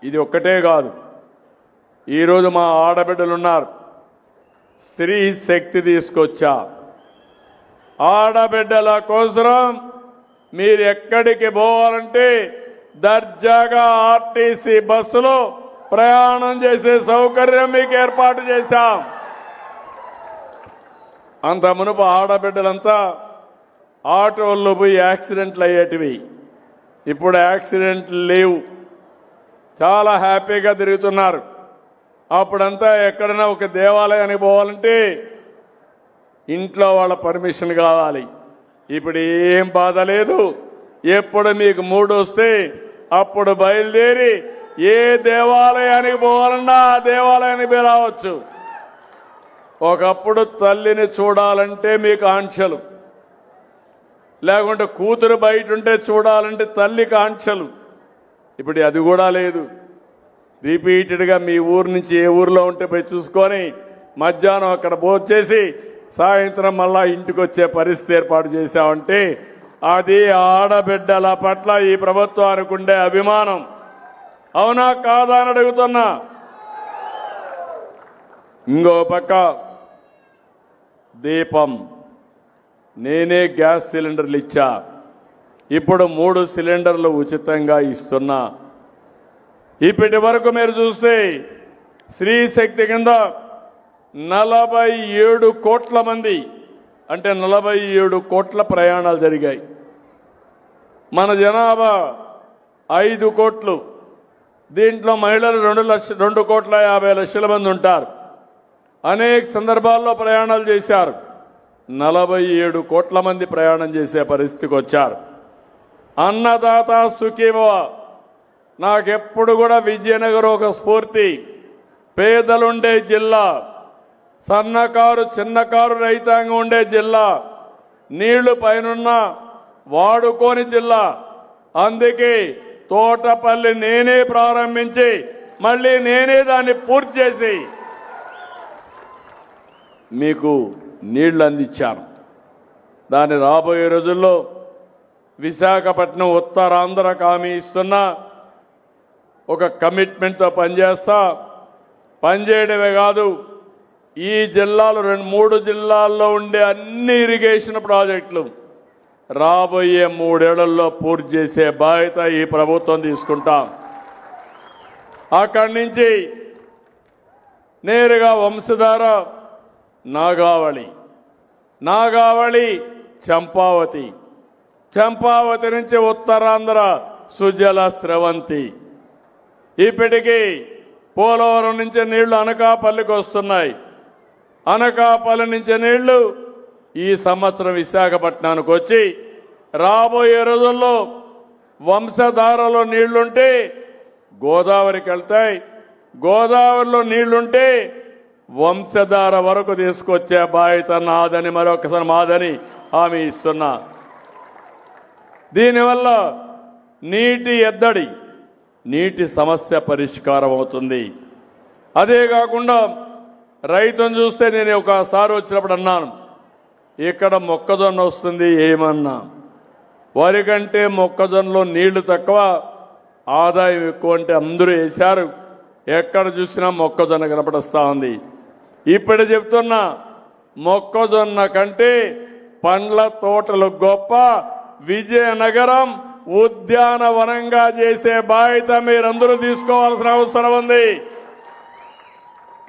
ఇది ఒక్కటే కాదు. ఈరోజు మా ఆడబిడ్డలు ఉన్నారు. స్త్రీ శక్తి తీసుకొచ్చా. ఆడబిడ్డల కోసం మీరు ఎక్కడికి పోవాలంటే దర్జాగా ఆర్టీసీ బస్సులో ప్రయాణం చేసే సౌకర్యం మీకు ఏర్పాటు చేశాం. అంత మునుపు ఆడబిడ్డలంతా ఆటోల్లో పోయి యాక్సిడెంట్లు అయ్యేటివి. ఇప్పుడు యాక్సిడెంట్లు లేవు, చాలా హ్యాపీగా తిరుగుతున్నారు. అప్పుడంతా ఎక్కడైనా ఒక దేవాలయానికి పోవాలంటే ఇంట్లో వాళ్ళ పర్మిషన్ కావాలి. ఇప్పుడు ఏం బాధ లేదు. ఎప్పుడు మీకు మూడు వస్తే అప్పుడు బయలుదేరి ఏ దేవాలయానికి పోవాలన్నా ఆ దేవాలయానికి మీరు రావచ్చు. ఒకప్పుడు తల్లిని చూడాలంటే మీకు ఆంక్షలు, లేకుంటే కూతురు బయట ఉంటే చూడాలంటే తల్లికి ఆంక్షలు. ఇప్పుడు అది కూడా లేదు. రిపీటెడ్గా మీ ఊరు నుంచి ఏ ఊరిలో ఉంటే పోయి చూసుకొని మధ్యాహ్నం అక్కడ భోజనం చేసి సాయంత్రం మళ్ళా ఇంటికి వచ్చే పరిస్థితి ఏర్పాటు చేశామంటే అది ఆడబిడ్డల పట్ల ఈ ప్రభుత్వానికి ఉండే అభిమానం. అవునా కాదా అని అడుగుతున్నా. ఇంకో పక్క దీపం, నేనే గ్యాస్ సిలిండర్లు ఇచ్చా. ఇప్పుడు 3 సిలిండర్లు ఉచితంగా ఇస్తున్నా. ఇప్పటి వరకు మీరు చూస్తే స్త్రీ శక్తి కింద 47 కోట్ల మంది, అంటే 47 కోట్ల ప్రయాణాలు జరిగాయి. మన జనాభా 5 కోట్లు. దీంట్లో మహిళలు 2,50,00,000 మంది ఉంటారు. అనేక సందర్భాల్లో ప్రయాణాలు చేశారు. 47 కోట్ల మంది ప్రయాణం చేసే పరిస్థితికి వచ్చారు. అన్నదాత సుఖీభవ. నాకెప్పుడు కూడా విజయనగరం ఒక స్ఫూర్తి. పేదలుండే జిల్లా, సన్నకారు చిన్నకారు రైతాంగం ఉండే జిల్లా, నీళ్లు పైనున్న వాడుకోని జిల్లా. అందుకే తోటపల్లి నేనే ప్రారంభించి మళ్ళీ నేనే దాన్ని పూర్తి చేసి మీకు నీళ్లు అందించాను. దాన్ని రాబోయే రోజుల్లో విశాఖపట్నం ఉత్తరాంధ్రకు హామీ ఇస్తున్నా. ఒక కమిట్మెంట్తో పనిచేస్తా. పనిచేయడమే కాదు, ఈ జిల్లాలో 3 జిల్లాల్లో ఉండే అన్ని ఇరిగేషన్ ప్రాజెక్టులు రాబోయే 3 ఏళ్లలో పూర్తి చేసే బాధ్యత ఈ ప్రభుత్వం తీసుకుంటాం. అక్కడి నుంచి నేరుగా వంశధార, నాగావళి, చంపావతి, చంపావతి నుంచి ఉత్తరాంధ్ర సుజల స్రవంతి. ఇప్పటికీ పోలవరం నుంచి నీళ్లు అనకాపల్లికి వస్తున్నాయి. అనకాపల్లి నుంచి నీళ్లు ఈ సంవత్సరం విశాఖపట్నానికి వచ్చి రాబోయే రోజుల్లో వంశధారలో నీళ్లుంటే గోదావరికి వెళ్తాయి, గోదావరిలో నీళ్లుంటే వంశధార వరకు తీసుకొచ్చే బాధ్యత నాదని, మరొకసారి మాదని హామీ ఇస్తున్నా. దీనివల్ల నీటి ఎద్దడి, నీటి సమస్య పరిష్కారం అవుతుంది. అదే కాకుండా రైతును చూస్తే నేను ఒకసారి వచ్చినప్పుడు అన్నాను, ఇక్కడ మొక్కజొన్న వస్తుంది ఏమన్నా, వరి కంటే మొక్కజొన్నలో నీళ్లు తక్కువ, ఆదాయం ఎక్కువ అంటే అందరూ వేశారు. ఎక్కడ చూసినా మొక్కజొన్న కనపడస్తా ఉంది. ఇప్పుడు చెప్తున్నా, మొక్కజొన్న కంటే పండ్ల తోటలు గొప్ప, విజయనగరం ఉద్యానవనంగా చేసే బాధ్యత మీరందరూ తీసుకోవాల్సిన అవసరం ఉంది.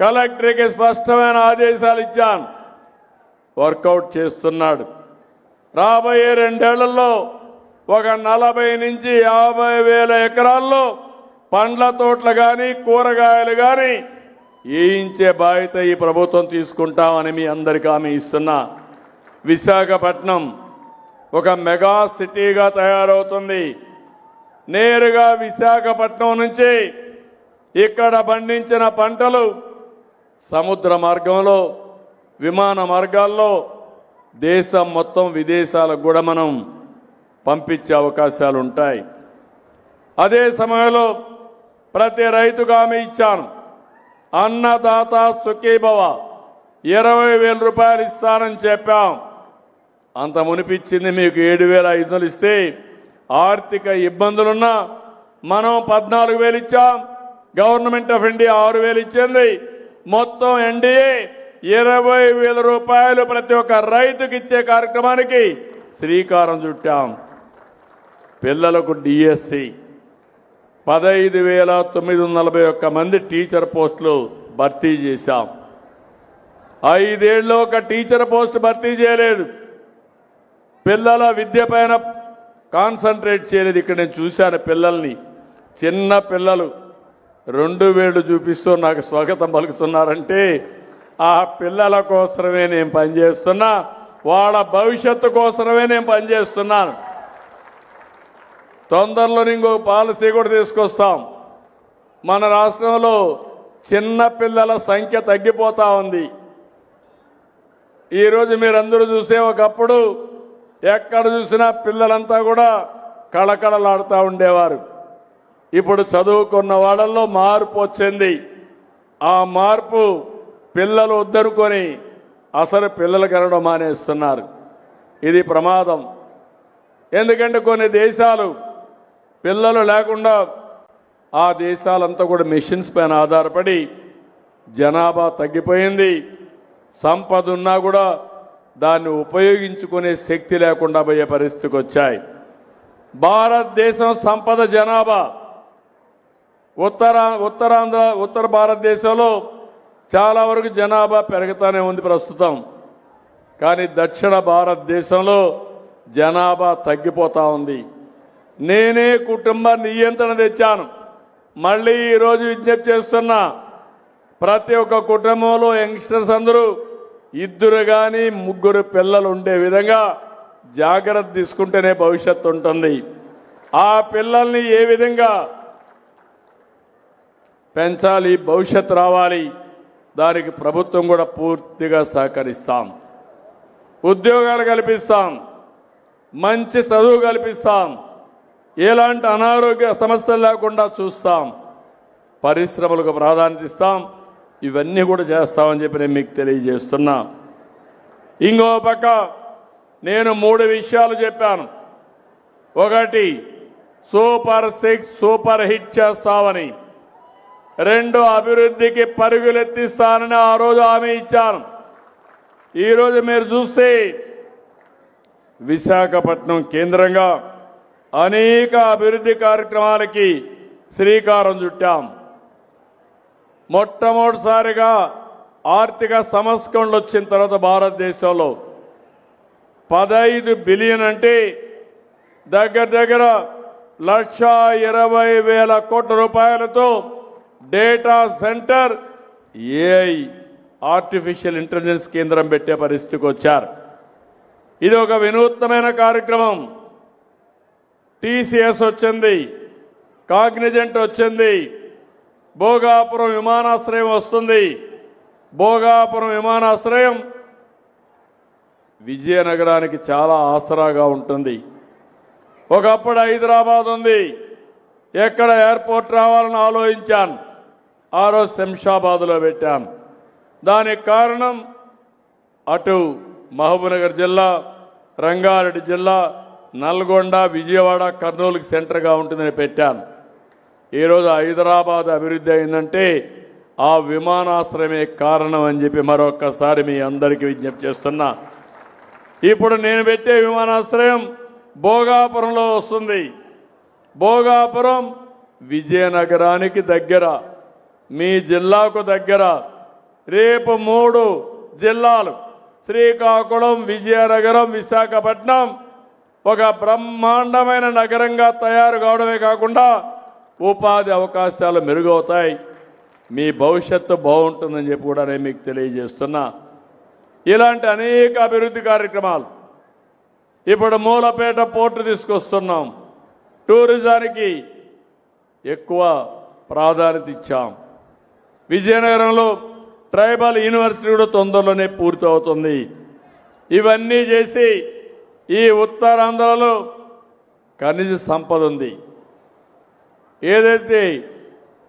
కలెక్టర్కి స్పష్టమైన ఆదేశాలు ఇచ్చాను, వర్కౌట్ చేస్తున్నాడు. రాబోయే 2 ఏళ్లలో ఒక 40 నుంచి 50 వేల ఎకరాల్లో పండ్ల తోటలు కానీ కూరగాయలు కానీ వేయించే బాధ్యత ఈ ప్రభుత్వం తీసుకుంటామని మీ అందరికీ హామీ ఇస్తున్నా. విశాఖపట్నం ఒక మెగా సిటీగా తయారవుతుంది. నేరుగా విశాఖపట్నం నుంచి ఇక్కడ పండించిన పంటలు సముద్ర మార్గంలో, విమాన మార్గాల్లో దేశం మొత్తం విదేశాలకు కూడా మనం పంపించే అవకాశాలు ఉంటాయి. అదే సమయంలో ప్రతి రైతుకు హామీ ఇచ్చాను, అన్నదాత సుఖీభవ 20,000 రూపాయలు ఇస్తానని చెప్పాం. అంత మునిపిచ్చింది మీకు 7,500 ఇస్తే ఆర్థిక ఇబ్బందులున్నా మనం 14,000 ఇచ్చాం. గవర్నమెంట్ ఆఫ్ ఇండియా 6,000 ఇచ్చింది. మొత్తం ఎన్డీఏ 20,000 రూపాయలు ప్రతి ఒక్క రైతుకి ఇచ్చే కార్యక్రమానికి శ్రీకారం చుట్టాం. పిల్లలకు డిఎస్సి 15,941 మంది టీచర్ పోస్టులు భర్తీ చేశాం. 5 ఏళ్ళు ఒక టీచర్ పోస్ట్ భర్తీ చేయలేదు. పిల్లల విద్య పైన కాన్సన్ట్రేట్ చేయలేదు. ఇక్కడ నేను చూశాను పిల్లల్ని, చిన్న పిల్లలు 2 వేళ్లు చూపిస్తూ నాకు స్వాగతం పలుకుతున్నారంటే ఆ పిల్లల కోసమే నేను పనిచేస్తున్నా, వాళ్ళ భవిష్యత్తు కోసమే నేను పనిచేస్తున్నాను. తొందరలో ఇంకో పాలసీ కూడా తీసుకొస్తాం. మన రాష్ట్రంలో చిన్న పిల్లల సంఖ్య తగ్గిపోతా ఉంది. ఈరోజు మీరందరూ చూస్తే ఒకప్పుడు ఎక్కడ చూసినా పిల్లలంతా కూడా కళకళలాడుతూ ఉండేవారు. ఇప్పుడు చదువుకున్న వాళ్ళల్లో మార్పు వచ్చింది. ఆ మార్పు పిల్లలు వద్దనుకొని అసలు పిల్లలు కనడం మానేస్తున్నారు. ఇది ప్రమాదం. ఎందుకంటే కొన్ని దేశాలు పిల్లలు లేకుండా ఆ దేశాలంతా కూడా మెషిన్స్ పైన ఆధారపడి జనాభా తగ్గిపోయింది. సంపద ఉన్నా కూడా దాన్ని ఉపయోగించుకునే శక్తి లేకుండా పోయే పరిస్థితికి వచ్చాయి. భారతదేశం సంపద జనాభా ఉత్తర భారతదేశంలో చాలా వరకు జనాభా పెరుగుతూనే ఉంది ప్రస్తుతం. కానీ దక్షిణ భారతదేశంలో జనాభా తగ్గిపోతూ ఉంది. నేనే కుటుంబ నియంత్రణ తెచ్చాను. మళ్ళీ ఈరోజు విజ్ఞప్తి చేస్తున్నా, ప్రతి ఒక్క కుటుంబంలో యంగ్స్టర్స్ అందరూ 2 కానీ 3 పిల్లలు ఉండే విధంగా జాగ్రత్త తీసుకుంటేనే భవిష్యత్తు ఉంటుంది. ఆ పిల్లల్ని ఏ విధంగా పెంచాలి, భవిష్యత్తు రావాలి, దానికి ప్రభుత్వం కూడా పూర్తిగా సహకరిస్తాం. ఉద్యోగాలు కల్పిస్తాం, మంచి చదువు కల్పిస్తాం, ఎలాంటి అనారోగ్య సమస్యలు లేకుండా చూస్తాం, పరిశ్రమలకు ప్రాధాన్యత ఇస్తాం. ఇవన్నీ కూడా చేస్తామని చెప్పి నేను మీకు తెలియజేస్తున్నా. ఇంకో పక్క నేను 3 విషయాలు చెప్పాను. 1, సూపర్ 6 సూపర్ హిట్ చేస్తామని. 2, అభివృద్ధికి పరుగులెత్తిస్తానని ఆ రోజు హామీ ఇచ్చాను. ఈరోజు మీరు చూస్తే విశాఖపట్నం కేంద్రంగా అనేక అభివృద్ధి కార్యక్రమాలకి శ్రీకారం చుట్టాం. మొట్టమొదటిసారిగా ఆర్థిక సంస్కరణలు వచ్చిన తర్వాత భారతదేశంలో 15 బిలియన్ అంటే దగ్గర 1,20,000 కోట్ల రూపాయలతో data centre, AI artificial intelligence కేంద్రం పెట్టే పరిస్థితికి వచ్చారు. ఇది ఒక వినూత్నమైన కార్యక్రమం. టీసీఎస్ వచ్చింది, కాగ్నిజెంట్ వచ్చింది, భోగాపురం విమానాశ్రయం వస్తుంది. భోగాపురం విమానాశ్రయం విజయనగరానికి చాలా ఆసరాగా ఉంటుంది. ఒకప్పుడు హైదరాబాద్ ఉంది, ఎక్కడ ఎయిర్పోర్ట్ రావాలని ఆలోచించాను. ఆ రోజు శంషాబాద్లో పెట్టాను. దానికి కారణం అటు మహబూబ్నగర్ జిల్లా, రంగారెడ్డి జిల్లా, నల్గొండ, విజయవాడ, కర్నూలుకి సెంటర్గా ఉంటుందని పెట్టాను. ఈరోజు హైదరాబాద్ అభివృద్ధి అయిందంటే ఆ విమానాశ్రయమే కారణం అని చెప్పి మరొక్కసారి మీ అందరికీ విజ్ఞప్తి చేస్తున్నా. ఇప్పుడు నేను పెట్టే విమానాశ్రయం భోగాపురంలో వస్తుంది. భోగాపురం విజయనగరానికి దగ్గర, మీ జిల్లాకు దగ్గర. రేపు 3 జిల్లాలు శ్రీకాకుళం, విజయనగరం, విశాఖపట్నం ఒక బ్రహ్మాండమైన నగరంగా తయారు కావడమే కాకుండా ఉపాధి అవకాశాలు మెరుగవుతాయి. మీ భవిష్యత్తు బాగుంటుందని చెప్పి కూడా నేను మీకు తెలియజేస్తున్నా. ఇలాంటి అనేక అభివృద్ధి కార్యక్రమాలు. ఇప్పుడు మూలపేట పోర్టు తీసుకొస్తున్నాం. టూరిజానికి ఎక్కువ ప్రాధాన్యత ఇచ్చాం. విజయనగరంలో ట్రైబల్ యూనివర్సిటీ కూడా తొందరలోనే పూర్తి అవుతుంది. ఇవన్నీ చేసి ఈ ఉత్తరాంధ్రలో ఖనిజ సంపద ఉంది. ఏదైతే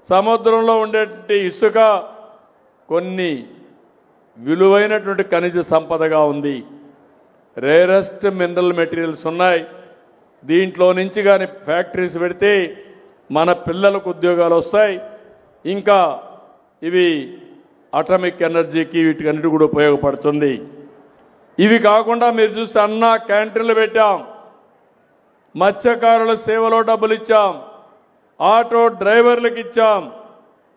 సముద్రంలో ఉండేటువంటి ఇసుక కొన్ని విలువైనటువంటి ఖనిజ సంపదగా ఉంది. రేరెస్ట్ మినరల్ మెటీరియల్స్ ఉన్నాయి. దీంట్లో నుంచి కానీ ఫ్యాక్టరీస్ పెడితే మన పిల్లలకు ఉద్యోగాలు వస్తాయి. ఇంకా ఇవి అటామిక్ ఎనర్జీకి వీటికన్నిటి కూడా ఉపయోగపడుతుంది. ఇవి కాకుండా మీరు చూస్తే అన్న క్యాంటీన్లు పెట్టాం, మత్స్యకారుల సేవలో డబ్బులు ఇచ్చాం, ఆటో డ్రైవర్లకు ఇచ్చాం.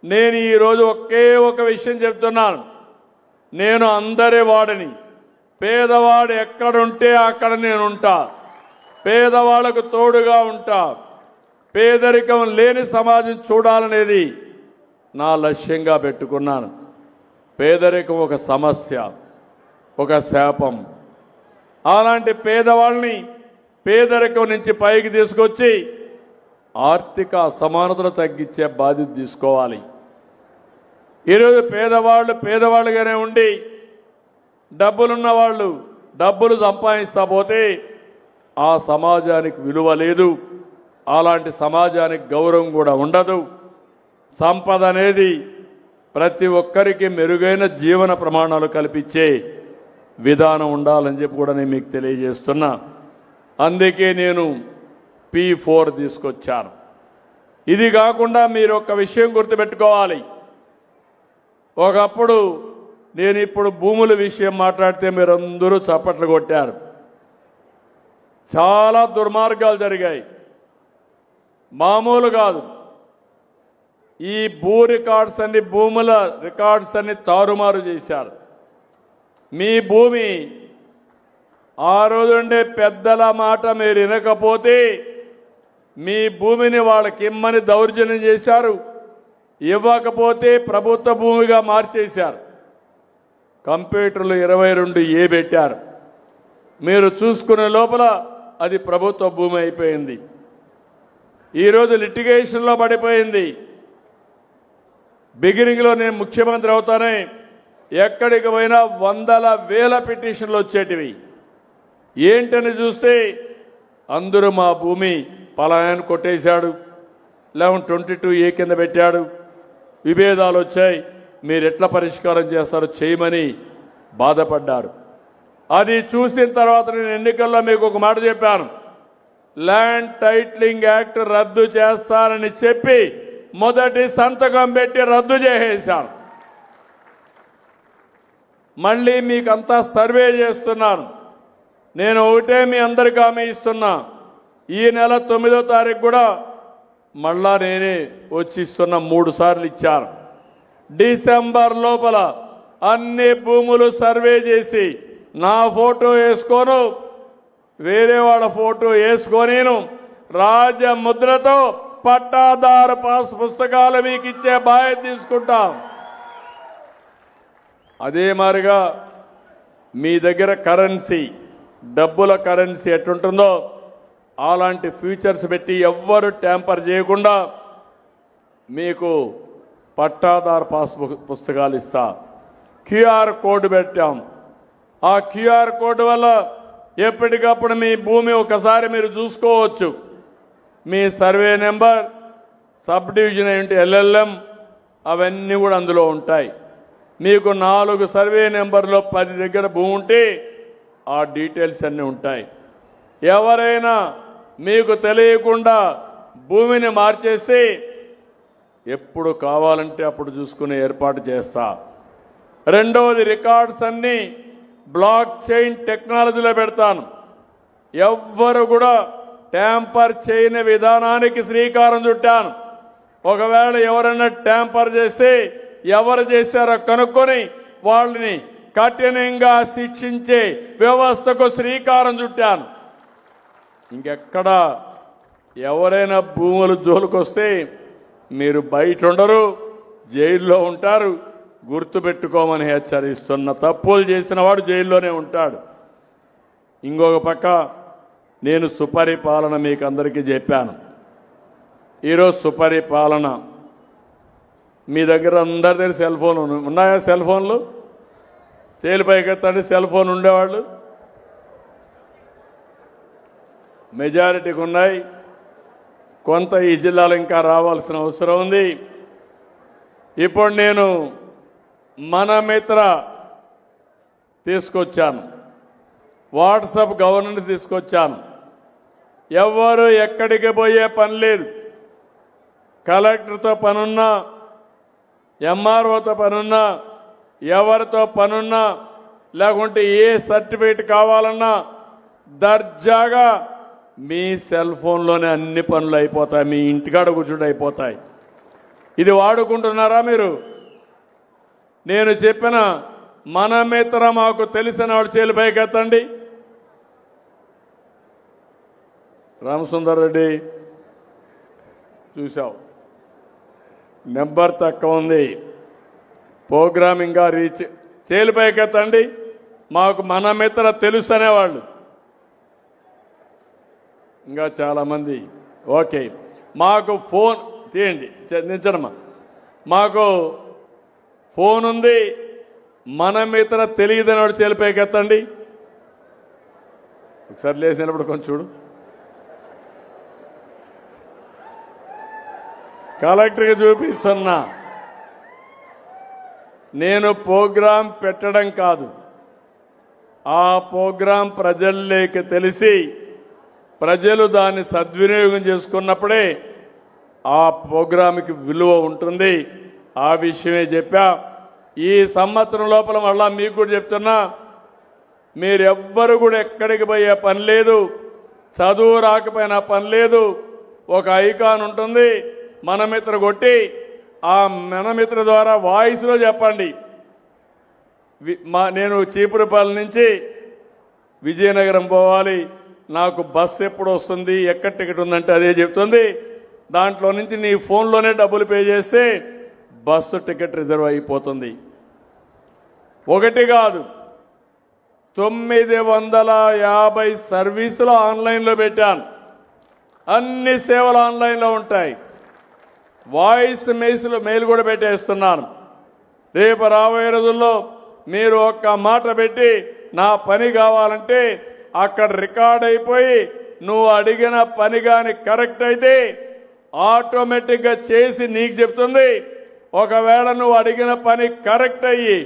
నేను ఈరోజు ఒకే ఒక విషయం చెప్తున్నాను. నేను అందరి వాడిని. పేదవాడు ఎక్కడుంటే అక్కడ నేను ఉంటా. పేదవాళ్లకు తోడుగా ఉంటా. పేదరికం లేని సమాజం చూడాలనేది నా లక్ష్యంగా పెట్టుకున్నాను. పేదరికం ఒక సమస్య, ఒక శాపం. అలాంటి పేదవాళ్ళని పేదరికం నుంచి పైకి తీసుకొచ్చి ఆర్థిక అసమానతలు తగ్గించే బాధ్యత తీసుకోవాలి. ఈరోజు పేదవాళ్ళు పేదవాళ్ళుగానే ఉండి డబ్బులున్న వాళ్ళు డబ్బులు సంపాదిస్తా పోతే ఆ సమాజానికి విలువ లేదు. అలాంటి సమాజానికి గౌరవం కూడా ఉండదు. సంపద అనేది ప్రతి ఒక్కరికి మెరుగైన జీవన ప్రమాణాలు కల్పించే విధానం ఉండాలని చెప్పి కూడా నేను మీకు తెలియజేస్తున్నా. అందుకే నేను P4 తీసుకొచ్చాను. ఇది కాకుండా మీరు ఒక విషయం గుర్తుపెట్టుకోవాలి. ఒకప్పుడు నేను ఇప్పుడు భూముల విషయం మాట్లాడితే మీరందరూ చప్పట్లు కొట్టారు. చాలా దుర్మార్గాలు జరిగాయి. మామూలు కాదు. ఈ భూ రికార్డ్స్ అన్ని, భూముల రికార్డ్స్ అన్ని తారుమారు చేశారు. మీ భూమి ఆ రోజుండే పెద్దల మాట మీరు వినకపోతే మీ భూమిని వాళ్ళకి ఇమ్మని దౌర్జన్యం చేశారు. ఇవ్వకపోతే ప్రభుత్వ భూమిగా మార్చేశారు. కంప్యూటర్లు 22A పెట్టారు. మీరు చూసుకునే లోపల అది ప్రభుత్వ భూమి అయిపోయింది. ఈరోజు లిటిగేషన్లో పడిపోయింది. బిగినింగ్లో నేను ముఖ్యమంత్రి అవుతానే ఎక్కడికి పోయినా వందల వేల పిటిషన్లు వచ్చేటివి. ఏంటని చూస్తే అందరూ మా భూమి పలాయన కొట్టేశాడు, 1122A కింద పెట్టాడు, విభేదాలు వచ్చాయి, మీరు ఎట్లా పరిష్కారం చేస్తారో చేయమని బాధపడ్డారు. అది చూసిన తర్వాత నేను ఎన్నికల్లో మీకు ఒక మాట చెప్పాను. ల్యాండ్ టైటిలింగ్ యాక్ట్ రద్దు చేస్తానని చెప్పి మొదటి సంతకం పెట్టి రద్దు చేసేశాను. మళ్ళీ మీకంతా సర్వే చేస్తున్నాను. నేను ఒకటే మీ అందరికీ హామీ ఇస్తున్నా. ఈ నెల 9వ తారీఖు కూడా మళ్ళా నేనే వచ్చి ఇస్తున్నా. 3 సార్లు ఇచ్చాను. డిసెంబర్ లోపల అన్ని భూములు సర్వే చేసి నా ఫోటో వేసుకోను, వేరే వాళ్ళ ఫోటో వేసుకోనేను, రాజముద్రతో పట్టాదారు పాస్ పుస్తకాలు మీకు ఇచ్చే బాధ్యత తీసుకుంటాం. అదే మాదిరిగా మీ దగ్గర కరెన్సీ డబ్బుల కరెన్సీ ఎట్టుంటుందో అలాంటి ఫీచర్స్ పెట్టి ఎవ్వరు ట్యాంపర్ చేయకుండా మీకు పట్టాదారు పుస్తకాలు ఇస్తా. క్యూఆర్ కోడ్ పెట్టాం. ఆ క్యూఆర్ కోడ్ వల్ల ఎప్పటికప్పుడు మీ భూమి ఒకసారి మీరు చూసుకోవచ్చు. మీ సర్వే నెంబర్, సబ్ డివిజన్ ఏంటి, ఎల్ఎల్ఎం అవన్నీ కూడా అందులో ఉంటాయి. మీకు 4 సర్వే నెంబర్లో 10 దగ్గర భూమి ఉంటే ఆ డీటెయిల్స్ అన్నీ ఉంటాయి. ఎవరైనా మీకు తెలియకుండా భూమిని మార్చేసి ఎప్పుడు కావాలంటే అప్పుడు చూసుకునే ఏర్పాటు చేస్తా. రెండవది, రికార్డ్స్ అన్నీ బ్లాక్ చైన్ టెక్నాలజీలో పెడతాను. ఎవ్వరు కూడా ట్యాంపర్ చేయని విధానానికి శ్రీకారం చుట్టాను. ఒకవేళ ఎవరైనా ట్యాంపర్ చేసి ఎవరు చేశారో కనుక్కొని వాళ్ళని కఠినంగా శిక్షించే వ్యవస్థకు శ్రీకారం చుట్టాను. ఇంకెక్కడ ఎవరైనా భూములు జోలుకొస్తే మీరు బయట ఉండరు, జైల్లో ఉంటారు. గుర్తుపెట్టుకోమని హెచ్చరిస్తున్న. తప్పులు చేసిన వాడు జైల్లోనే ఉంటాడు. ఇంకొక పక్క నేను సుపరిపాలన మీకు అందరికీ చెప్పాను. ఈరోజు సుపరిపాలన మీ దగ్గర అందరి దగ్గర సెల్ ఫోన్ ఉన్నాయా? సెల్ ఫోన్లు చేలిపైకెత్తండి. సెల్ ఫోన్ ఉండేవాళ్ళు మెజారిటీకి ఉన్నాయి. కొంత ఈ జిల్లాలో ఇంకా రావాల్సిన అవసరం ఉంది. ఇప్పుడు నేను మన మిత్ర తీసుకొచ్చాను, వాట్సాప్ గవర్నెన్స్ తీసుకొచ్చాను. ఎవరు ఎక్కడికి పోయే పని లేదు. కలెక్టర్తో పనున్నా, ఎంఆర్ఓతో పనున్నా, ఎవరితో పనున్నా, లేకుంటే ఏ సర్టిఫికేట్ కావాలన్నా దర్జాగా మీ సెల్ ఫోన్లోనే అన్ని పనులు అయిపోతాయి. మీ ఇంటికాడ కూర్చుంటే అయిపోతాయి. ఇది వాడుకుంటున్నారా మీరు? నేను చెప్పిన మన మిత్ర మాకు తెలిసిన వాడు చేలు పైకెత్తండి. రామసుందర్ రెడ్డి చూసావు, నెంబర్ తక్కువ ఉంది, ప్రోగ్రామింగ్గా రీచ్. చేలు పైకెత్తండి. మాకు మన మిత్ర తెలుసు అనేవాళ్ళు ఇంకా చాలామంది. ఓకే, మాకు ఫోన్ తీయండి, నిజమా? మాకు ఫోన్ ఉంది, మన మిత్ర తెలియదని వాడు చేలు పైకెత్తండి. ఒకసారి లేచినప్పుడు కొంచెం చూడు. కలెక్టర్కి చూపిస్తున్నా. నేను ప్రోగ్రాం పెట్టడం కాదు, ఆ ప్రోగ్రాం ప్రజల్లోకి తెలిసి ప్రజలు దాన్ని సద్వినియోగం చేసుకున్నప్పుడే ఆ ప్రోగ్రాంకి విలువ ఉంటుంది. ఆ విషయమే చెప్పా. ఈ సంవత్సరం లోపల మళ్ళా మీకు కూడా చెప్తున్నా, మీరెవ్వరు కూడా ఎక్కడికి పోయే పని లేదు. చదువు రాకపోయినా పని లేదు. ఒక ఐకాన్ ఉంటుంది, మన మిత్ర కొట్టి ఆ మన మిత్ర ద్వారా వాయిస్లో చెప్పండి. నేను చీపురుపల్లి నుంచి విజయనగరం పోవాలి, నాకు బస్సు ఎప్పుడు వస్తుంది, ఎక్కడ టికెట్ ఉందంటే అదే చెప్తుంది. దాంట్లో నుంచి నీ ఫోన్లోనే డబ్బులు పే చేస్తే బస్సు టికెట్ రిజర్వ్ అయిపోతుంది. ఒకటి కాదు, 950 సర్వీసులు ఆన్లైన్లో పెట్టాను. అన్ని సేవలు ఆన్లైన్లో ఉంటాయి. వాయిస్ మెయిల్ కూడా పెట్టేస్తున్నాను. రేపు రాబోయే రోజుల్లో మీరు ఒక్క మాట పెట్టి నా పని కావాలంటే అక్కడ రికార్డ్ అయిపోయి నువ్వు అడిగిన పని కానీ కరెక్ట్ అయితే ఆటోమేటిక్గా చేసి నీకు చెప్తుంది. ఒకవేళ నువ్వు అడిగిన పని కరెక్ట్ అయ్యి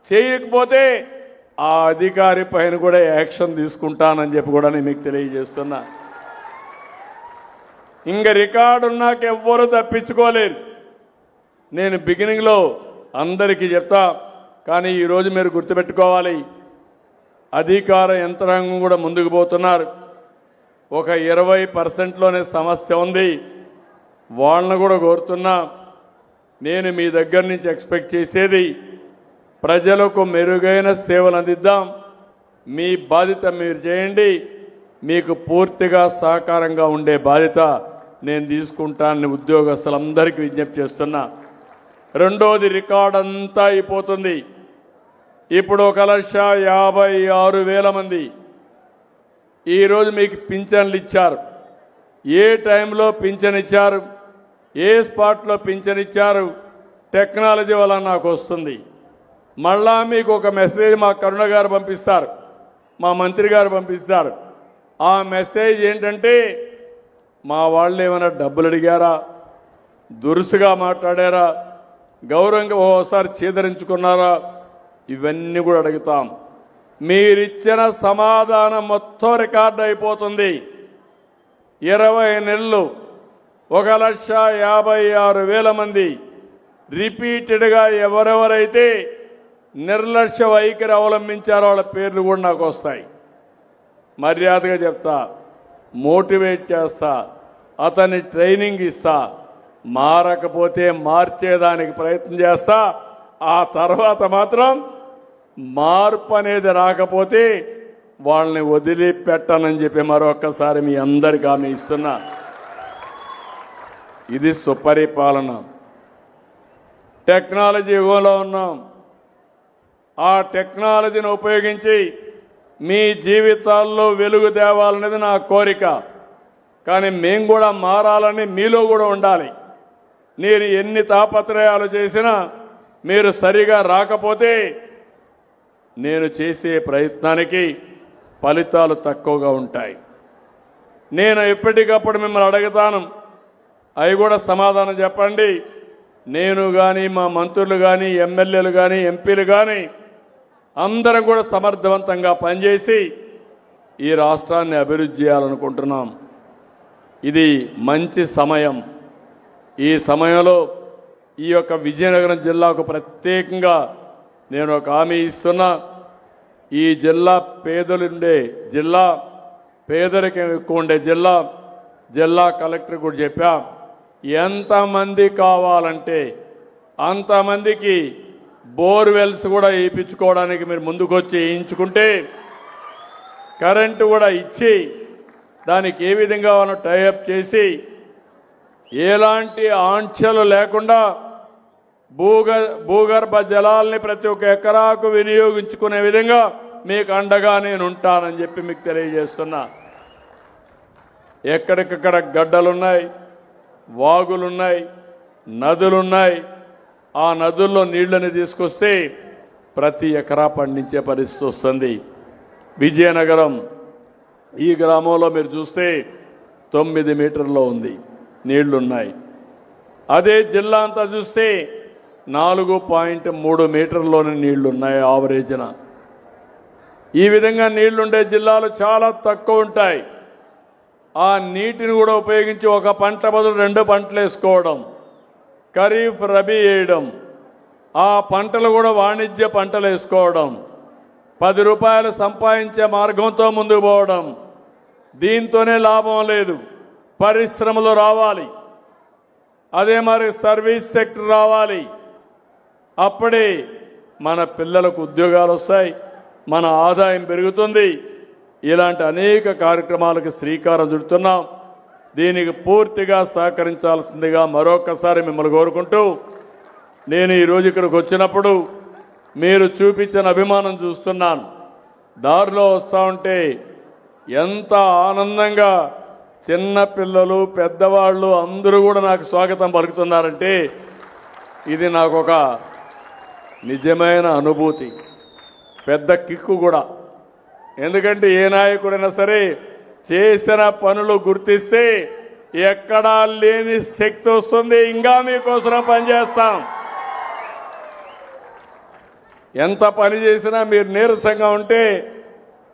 చేయకపోతే ఆ అధికారి పైన కూడా యాక్షన్ తీసుకుంటానని చెప్పి కూడా నేను మీకు తెలియజేస్తున్నా. ఇంకా రికార్డు ఉన్నాక ఎవ్వరూ తప్పించుకోలేరు. నేను బిగినింగ్లో అందరికీ చెప్తా, కానీ ఈరోజు మీరు గుర్తుపెట్టుకోవాలి, అధికార యంత్రాంగం కూడా ముందుకు పోతున్నారు. ఒక 20%లోనే సమస్య ఉంది. వాళ్ళను కూడా కోరుతున్నా. నేను మీ దగ్గర నుంచి ఎక్స్పెక్ట్ చేసేది ప్రజలకు మెరుగైన సేవలు అందిద్దాం. మీ బాధ్యత మీరు చేయండి. మీకు పూర్తిగా సహకారంగా ఉండే బాధ్యత నేను తీసుకుంటానని ఉద్యోగస్తులందరికీ విజ్ఞప్తి చేస్తున్నా. రెండోది, రికార్డ్ అంతా అయిపోతుంది. ఇప్పుడు 1,56,000 మంది ఈరోజు మీకు పింఛన్లు ఇచ్చారు. ఏ టైంలో పింఛన్ ఇచ్చారు, ఏ స్పాట్లో పింఛన్ ఇచ్చారు, టెక్నాలజీ వల్ల నాకు వస్తుంది. మళ్ళా మీకు ఒక మెసేజ్ మా కరుణ గారు పంపిస్తారు, మా మంత్రి గారు పంపిస్తారు. ఆ మెసేజ్ ఏంటంటే, మా వాళ్ళు ఏమైనా డబ్బులు అడిగారా, దురుసుగా మాట్లాడారా, గౌరవంగా ఓసారి చీదరించుకున్నారా, ఇవన్నీ కూడా అడుగుతాం. మీరిచ్చిన సమాధానం మొత్తం రికార్డు అయిపోతుంది. 20 నెలలు 1,56,000 మంది రిపీటెడ్గా ఎవరెవరైతే నిర్లక్ష్య వైఖరి అవలంబించారో వాళ్ళ పేర్లు కూడా నాకు వస్తాయి. మర్యాదగా చెప్తా, మోటివేట్ చేస్తా, అతన్ని ట్రైనింగ్ ఇస్తా, మారకపోతే మార్చేదానికి ప్రయత్నం చేస్తా. ఆ తర్వాత మాత్రం మార్పు అనేది రాకపోతే వాళ్ళని వదిలిపెట్టనని చెప్పి మరొక్కసారి మీ అందరికీ హామీ ఇస్తున్నా. ఇది సుపరిపాలన. టెక్నాలజీ యుగంలో ఉన్నాం. ఆ టెక్నాలజీని ఉపయోగించి మీ జీవితాల్లో వెలుగు తేవాలనేది నా కోరిక. కానీ మేము కూడా మారాలని మీలో కూడా ఉండాలి. నేను ఎన్ని తాపత్రయాలు చేసినా మీరు సరిగా రాకపోతే నేను చేసే ప్రయత్నానికి ఫలితాలు తక్కువగా ఉంటాయి. నేను ఎప్పటికప్పుడు మిమ్మల్ని అడుగుతాను, అవి కూడా సమాధానం చెప్పండి. నేను కానీ, మా మంత్రులు కానీ, ఎమ్మెల్యేలు కానీ, ఎంపీలు కానీ అందరం కూడా సమర్థవంతంగా పనిచేసి ఈ రాష్ట్రాన్ని అభివృద్ధి చేయాలనుకుంటున్నాం. ఇది మంచి సమయం. ఈ సమయంలో ఈ యొక్క విజయనగరం జిల్లాకు ప్రత్యేకంగా నేను ఒక హామీ ఇస్తున్నా. ఈ జిల్లా పేదలుండే జిల్లా, పేదరికం ఎక్కువ ఉండే జిల్లా. జిల్లా కలెక్టర్ కూడా చెప్పా, ఎంతమంది కావాలంటే అంతమందికి బోర్వెల్స్ కూడా వేయించుకోవడానికి మీరు ముందుకొచ్చి వేయించుకుంటే, కరెంటు కూడా ఇచ్చి దానికి ఏ విధంగా మనం టైఅప్ చేసి ఎలాంటి ఆంక్షలు లేకుండా భూగర్భ జలాల్ని ప్రతి ఒక్క ఎకరాకు వినియోగించుకునే విధంగా మీకు అండగా నేను ఉంటానని చెప్పి మీకు తెలియజేస్తున్నా. ఎక్కడికక్కడ గడ్డలున్నాయి, వాగులున్నాయి, నదులున్నాయి. ఆ నదుల్లో నీళ్లని తీసుకొస్తే ప్రతి ఎకరా పండించే పరిస్థితి వస్తుంది. విజయనగరం ఈ గ్రామంలో మీరు చూస్తే 9 మీటర్లో ఉంది, నీళ్లున్నాయి. అదే జిల్లా అంతా చూస్తే 4.3 మీటర్లోని నీళ్లున్నాయి ఆవరేజ్న. ఈ విధంగా నీళ్లుండే జిల్లాలు చాలా తక్కువ ఉంటాయి. ఆ నీటిని కూడా ఉపయోగించి ఒక పంట బదులు 2 పంటలు వేసుకోవడం, ఖరీఫ్ రబీ వేయడం, ఆ పంటలు కూడా వాణిజ్య పంటలు వేసుకోవడం, 10 రూపాయలు సంపాదించే మార్గంతో ముందుకు పోవడం. దీంతోనే లాభం లేదు, పరిశ్రమలు రావాలి, అదే మరి సర్వీస్ సెక్టర్ రావాలి. అప్పుడే మన పిల్లలకు ఉద్యోగాలు వస్తాయి, మన ఆదాయం పెరుగుతుంది. ఇలాంటి అనేక కార్యక్రమాలకు శ్రీకారం చుడుతున్నాం. దీనికి పూర్తిగా సహకరించాల్సిందిగా మరొకసారి మిమ్మల్ని కోరుకుంటూ, నేను ఈరోజు ఇక్కడికి వచ్చినప్పుడు మీరు చూపించిన అభిమానం చూస్తున్నాను. దారిలో వస్తూ ఉంటే ఎంత ఆనందంగా చిన్న పిల్లలు, పెద్దవాళ్ళు అందరూ కూడా నాకు స్వాగతం పలుకుతున్నారంటే ఇది నాకు ఒక నిజమైన అనుభూతి, పెద్ద కిక్కు కూడా. ఎందుకంటే ఏ నాయకుడైనా సరే చేసిన పనులు గుర్తిస్తే ఎక్కడా లేని శక్తి వస్తుంది. ఇంకా మీకోసం పనిచేస్తాం. ఎంత పని చేసినా మీరు నీరసంగా ఉంటే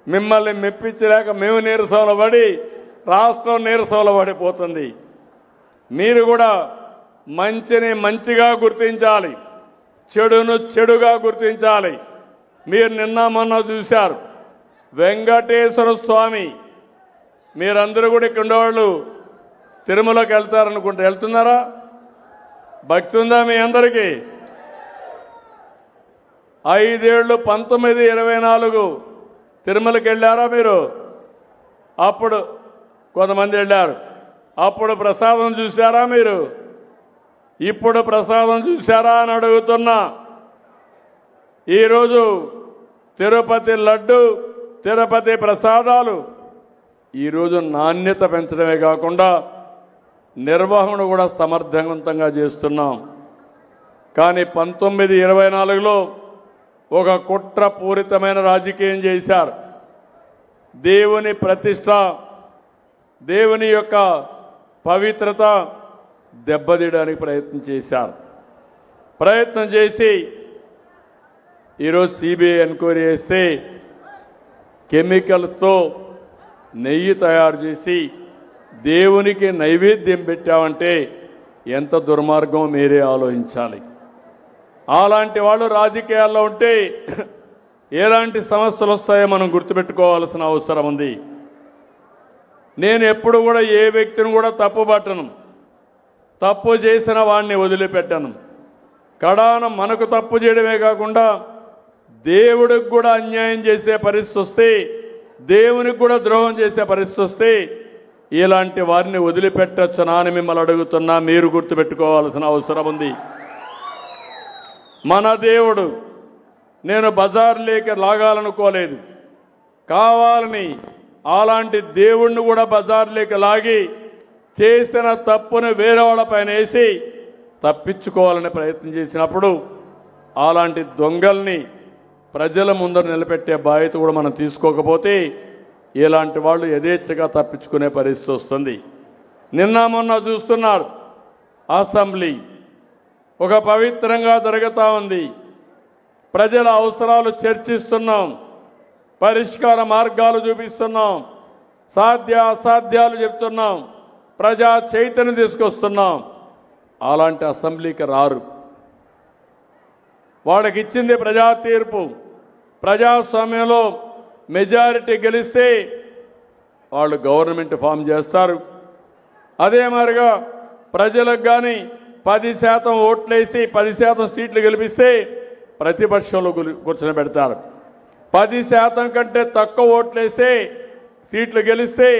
మిమ్మల్ని మెప్పించలేక మేము నీరసంలో పడి రాష్ట్రం నీరసంలో పడిపోతుంది. మీరు కూడా మంచిని మంచిగా గుర్తించాలి, చెడును చెడుగా గుర్తించాలి. మీరు నిన్న మొన్న చూశారు వెంకటేశ్వర స్వామి, మీరందరూ కూడా ఇక్కడ ఉండేవాళ్ళు తిరుమలకి వెళ్తారనుకుంటే వెళ్తున్నారా? భక్తి ఉందా మీ అందరికీ? 5 ఏళ్ళు 19, 24 తిరుమలకి వెళ్ళారా మీరు? అప్పుడు కొంతమంది వెళ్ళారు. అప్పుడు ప్రసాదం చూశారా మీరు? ఇప్పుడు ప్రసాదం చూశారా అని అడుగుతున్నా. ఈరోజు తిరుపతి లడ్డు, తిరుపతి ప్రసాదాలు ఈరోజు నాణ్యత పెంచడమే కాకుండా నిర్వహణ కూడా సమర్థవంతంగా చేస్తున్నాం. కానీ 1924లో ఒక కుట్రపూరితమైన రాజకీయం చేశారు. దేవుని ప్రతిష్ట, దేవుని యొక్క పవిత్రత దెబ్బతీయడానికి ప్రయత్నం చేసి ఈరోజు సిబిఐ ఎంక్వైరీ చేస్తే కెమికల్స్తో నెయ్యి తయారు చేసి దేవునికి నైవేద్యం పెట్టామంటే ఎంత దుర్మార్గం మీరే ఆలోచించాలి. అలాంటి వాళ్ళు రాజకీయాల్లో ఉంటే ఎలాంటి సమస్యలు వస్తాయో మనం గుర్తుపెట్టుకోవాల్సిన అవసరం ఉంది. నేను ఎప్పుడు కూడా ఏ వ్యక్తిని కూడా తప్పుపట్టను, తప్పు చేసిన వాడిని వదిలిపెట్టను. కడాన మనకు తప్పు చేయడమే కాకుండా దేవుడికి కూడా అన్యాయం చేసే పరిస్థితి వస్తే, దేవునికి కూడా ద్రోహం చేసే పరిస్థితి వస్తే ఇలాంటి వారిని వదిలిపెట్టొచ్చునా అని మిమ్మల్ని అడుగుతున్నా. మీరు గుర్తుపెట్టుకోవాల్సిన అవసరం ఉంది. మన దేవుడు, నేను బజార్లోకి లాగాలనుకోలేదు, కావాలని అలాంటి దేవుణ్ణి కూడా బజార్లోకి లాగి చేసిన తప్పును వేరే వాళ్ళపైన వేసి తప్పించుకోవాలని ప్రయత్నం చేసినప్పుడు అలాంటి దొంగల్ని ప్రజల ముందర నిలబెట్టే బాధ్యత కూడా మనం తీసుకోకపోతే ఇలాంటి వాళ్ళు యథేచ్ఛగా తప్పించుకునే పరిస్థితి వస్తుంది. నిన్న మొన్న చూస్తున్నారు, అసెంబ్లీ ఒక పవిత్రంగా జరుగుతూ ఉంది. ప్రజల అవసరాలు చర్చిస్తున్నాం, పరిష్కార మార్గాలు చూపిస్తున్నాం, సాధ్య అసాధ్యాలు చెప్తున్నాం, ప్రజా చైతన్యం తీసుకొస్తున్నాం. అలాంటి అసెంబ్లీకి రారు. వాళ్ళకి ఇచ్చింది ప్రజా తీర్పు. ప్రజాస్వామ్యంలో మెజారిటీ గెలిస్తే వాళ్ళు గవర్నమెంట్ ఫామ్ చేస్తారు. అదే మాదిరిగా ప్రజలకు కానీ 10% ఓట్లేసి 10% సీట్లు గెలిపిస్తే ప్రతిపక్షంలో కూర్చొని పెడతారు. 10% కంటే తక్కువ ఓట్లేస్తే సీట్లు గెలిస్తే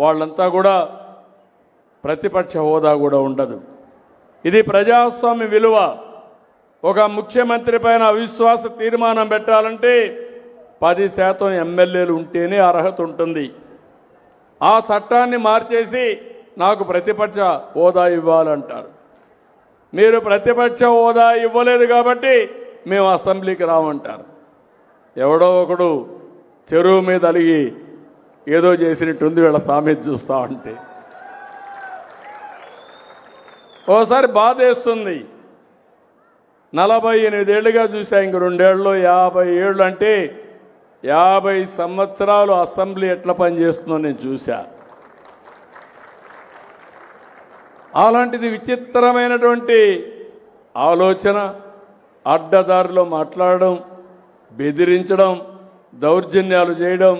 వాళ్ళంతా కూడా ప్రతిపక్ష హోదా కూడా ఉండదు. ఇది ప్రజాస్వామ్య విలువ. ఒక ముఖ్యమంత్రి పైన అవిశ్వాస తీర్మానం పెట్టాలంటే 10% ఎమ్మెల్యేలు ఉంటేనే అర్హత ఉంటుంది. ఆ చట్టాన్ని మార్చేసి నాకు ప్రతిపక్ష హోదా ఇవ్వాలంటారు. మీరు ప్రతిపక్ష హోదా ఇవ్వలేదు కాబట్టి మేము అసెంబ్లీకి రామంటారు. ఎవడో ఒకడు చెరువు మీద అలిగి ఏదో చేసినట్టుంది వీళ్ళ సామెత చూస్తా ఉంటే. ఓసారి బాధేస్తుంది. 48 ఏళ్ళుగా చూసా, ఇంక 2 ఏళ్ళలో 50 ఏళ్ళు అంటే 50 సంవత్సరాలు అసెంబ్లీ ఎట్లా పనిచేస్తుందో నేను చూశా. అలాంటిది విచిత్రమైనటువంటి ఆలోచన, అడ్డదారిలో మాట్లాడడం, బెదిరించడం, దౌర్జన్యాలు చేయడం.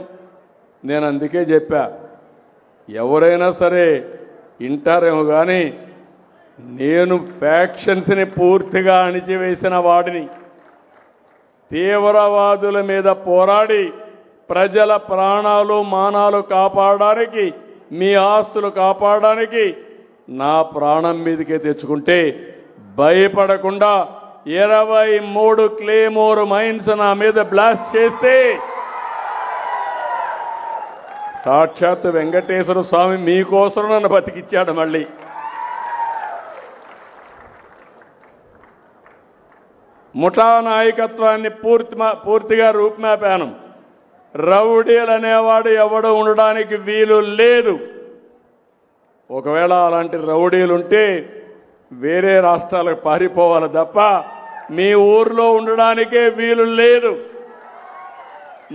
నేను అందుకే చెప్పా, ఎవరైనా సరే ఇంటారేమో కానీ నేను ఫ్యాక్షన్స్ని పూర్తిగా అణిచివేసిన వాడిని. తీవ్రవాదుల మీద పోరాడి ప్రజల ప్రాణాలు మానాలు కాపాడడానికి, మీ ఆస్తులు కాపాడడానికి నా ప్రాణం మీదకే తెచ్చుకుంటే భయపడకుండా 23 క్లేమోర్ మైన్స్ నా మీద బ్లాస్ట్ చేస్తే సాక్షాత్ వెంకటేశ్వర స్వామి మీకోసం నన్ను బతికిచ్చాడు. మళ్ళీ ముఠా నాయకత్వాన్ని పూర్తిగా రూపుమాపాను. రౌడీలు అనేవాడు ఎవడు ఉండడానికి వీలు లేదు. ఒకవేళ అలాంటి రౌడీలుంటే వేరే రాష్ట్రాలకు పారిపోవాలి తప్ప మీ ఊర్లో ఉండడానికే వీలు లేదు.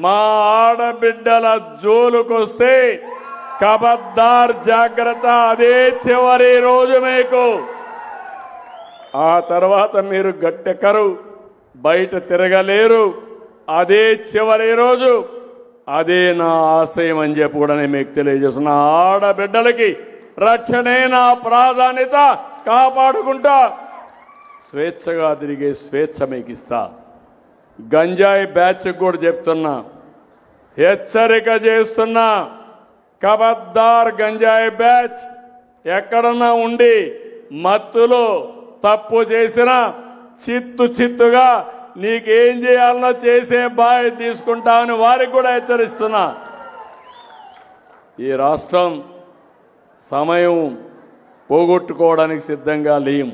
మా ఆడబిడ్డల జోలుకొస్తే ఖబర్దార్, జాగ్రత్త. అదే చివరి రోజు మీకు. ఆ తర్వాత మీరు గట్టెక్కరు, బయట తిరగలేరు. అదే చివరి రోజు. అదే నా ఆశయం అని చెప్పి కూడా నేను మీకు తెలియజేస్తున్నా. ఆడబిడ్డలకి రక్షణే నా ప్రాధాన్యత. కాపాడుకుంటా స్వేచ్ఛగా తిరిగే స్వేచ్ఛ మీకు ఇస్తా. గంజాయి బ్యాచ్ కూడా చెప్తున్నా, హెచ్చరిక చేస్తున్నా. ఖబర్దార్, గంజాయి బ్యాచ్ ఎక్కడన్నా ఉండి మత్తులో తప్పు చేసినా చిత్తుగా నీకేం చేయాలన్నా చేసే బాధ్యత తీసుకుంటా అని వారికి కూడా హెచ్చరిస్తున్నా. ఈ రాష్ట్రం సమయం పోగొట్టుకోవడానికి సిద్ధంగా లేం.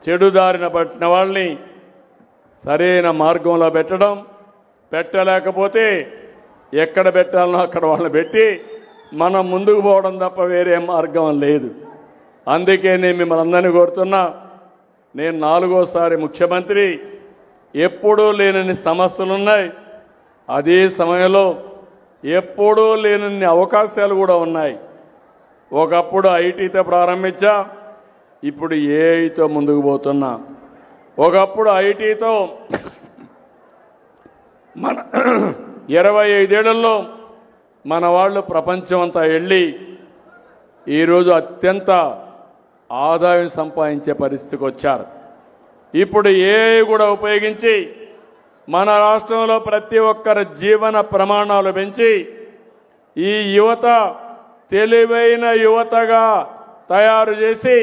చెడుదారిన పట్టిన వాళ్ళని సరైన మార్గంలో పెట్టలేకపోతే ఎక్కడ పెట్టాలనో అక్కడ వాళ్ళని పెట్టి మనం ముందుకు పోవడం తప్ప వేరే మార్గం లేదు. అందుకే నేను మిమ్మల్ని అందరినీ కోరుతున్నా, నేను 4వ ముఖ్యమంత్రి, ఎప్పుడూ లేనన్ని సమస్యలున్నాయి. అదే సమయంలో ఎప్పుడూ లేనన్ని అవకాశాలు కూడా ఉన్నాయి. ఒకప్పుడు ఐటీతో ప్రారంభించా, ఇప్పుడు ఏఐతో ముందుకు పోతున్నా. ఒకప్పుడు ఐటీతో మన 25 ఏళ్లలో మన వాళ్ళు ప్రపంచం అంతా వెళ్ళి ఈరోజు అత్యంత ఆదాయం సంపాదించే పరిస్థితికి వచ్చారు. ఇప్పుడు ఏఐ కూడా ఉపయోగించి మన రాష్ట్రంలో ప్రతి ఒక్కరి జీవన ప్రమాణాలు పెంచి ఈ యువత తెలివైన యువతగా తయారు చేసి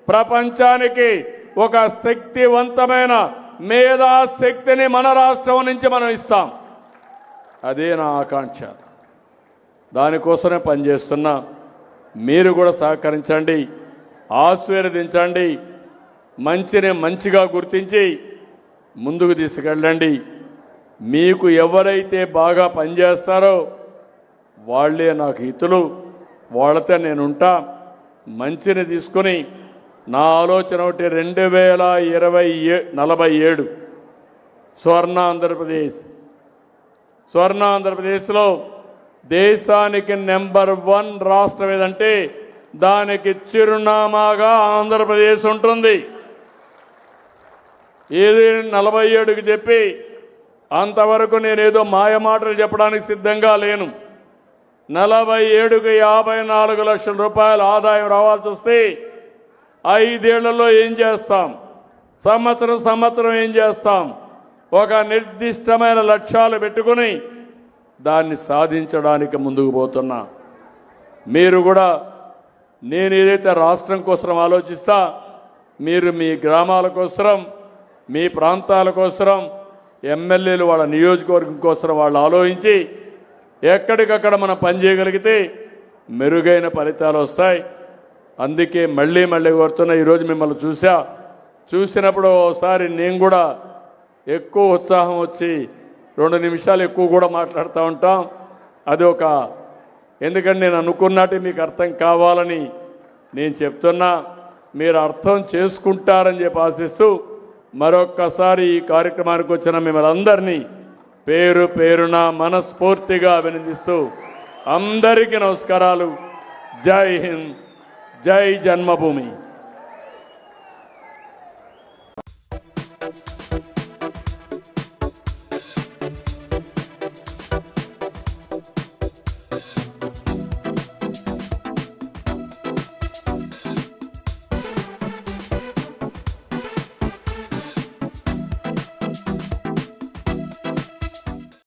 ప్రపంచానికి ఒక శక్తివంతమైన మేధాశక్తిని మన రాష్ట్రం నుంచి మనం ఇస్తాం. అదే నా ఆకాంక్ష. దానికోసమే పనిచేస్తున్నా. మీరు కూడా సహకరించండి, ఆశీర్వదించండి, మంచిని మంచిగా గుర్తించి ముందుకు తీసుకెళ్ళండి. మీకు ఎవరైతే బాగా పనిచేస్తారో వాళ్ళే నాకు హితులు, వాళ్ళతో నేనుంటా. మంచిని తీసుకొని నా ఆలోచన ఒకటి 2047 స్వర్ణ ఆంధ్రప్రదేశ్లో దేశానికి నెంబర్ 1 రాష్ట్రం ఏదంటే దానికి చిరునామాగా ఆంధ్రప్రదేశ్ ఉంటుంది. ఏది 47కి చెప్పి అంతవరకు నేనేదో మాయమాటలు చెప్పడానికి సిద్ధంగా లేను. 47కి 54 లక్షల రూపాయల ఆదాయం రావాల్సి వస్తే 5 ఏళ్లలో ఏం చేస్తాం, సంవత్సరం ఏం చేస్తాం, ఒక నిర్దిష్టమైన లక్ష్యాలు పెట్టుకుని దాన్ని సాధించడానికి ముందుకు పోతున్నా. మీరు కూడా నేను ఏదైతే రాష్ట్రం కోసం ఆలోచిస్తా, మీరు మీ గ్రామాల కోసం, మీ ప్రాంతాల కోసం, ఎమ్మెల్యేలు వాళ్ళ నియోజకవర్గం కోసం వాళ్ళు ఆలోచించి ఎక్కడికక్కడ మనం పనిచేయగలిగితే మెరుగైన ఫలితాలు వస్తాయి. అందుకే మళ్ళీ కోరుతున్నా. ఈరోజు మిమ్మల్ని చూసినప్పుడు ఒకసారి నేను కూడా ఎక్కువ ఉత్సాహం వచ్చి 2 నిమిషాలు ఎక్కువ కూడా మాట్లాడుతూ ఉంటాం. అది ఎందుకంటే నేను అనుకున్నట్టు మీకు అర్థం కావాలని నేను చెప్తున్నా. మీరు అర్థం చేసుకుంటారని చెప్పి ఆశిస్తూ మరొక్కసారి ఈ కార్యక్రమానికి వచ్చిన మిమ్మల్ని అందరినీ పేరు పేరున మనస్ఫూర్తిగా అభినందిస్తూ అందరికీ నమస్కారాలు. జై హింద్, జై జన్మభూమి.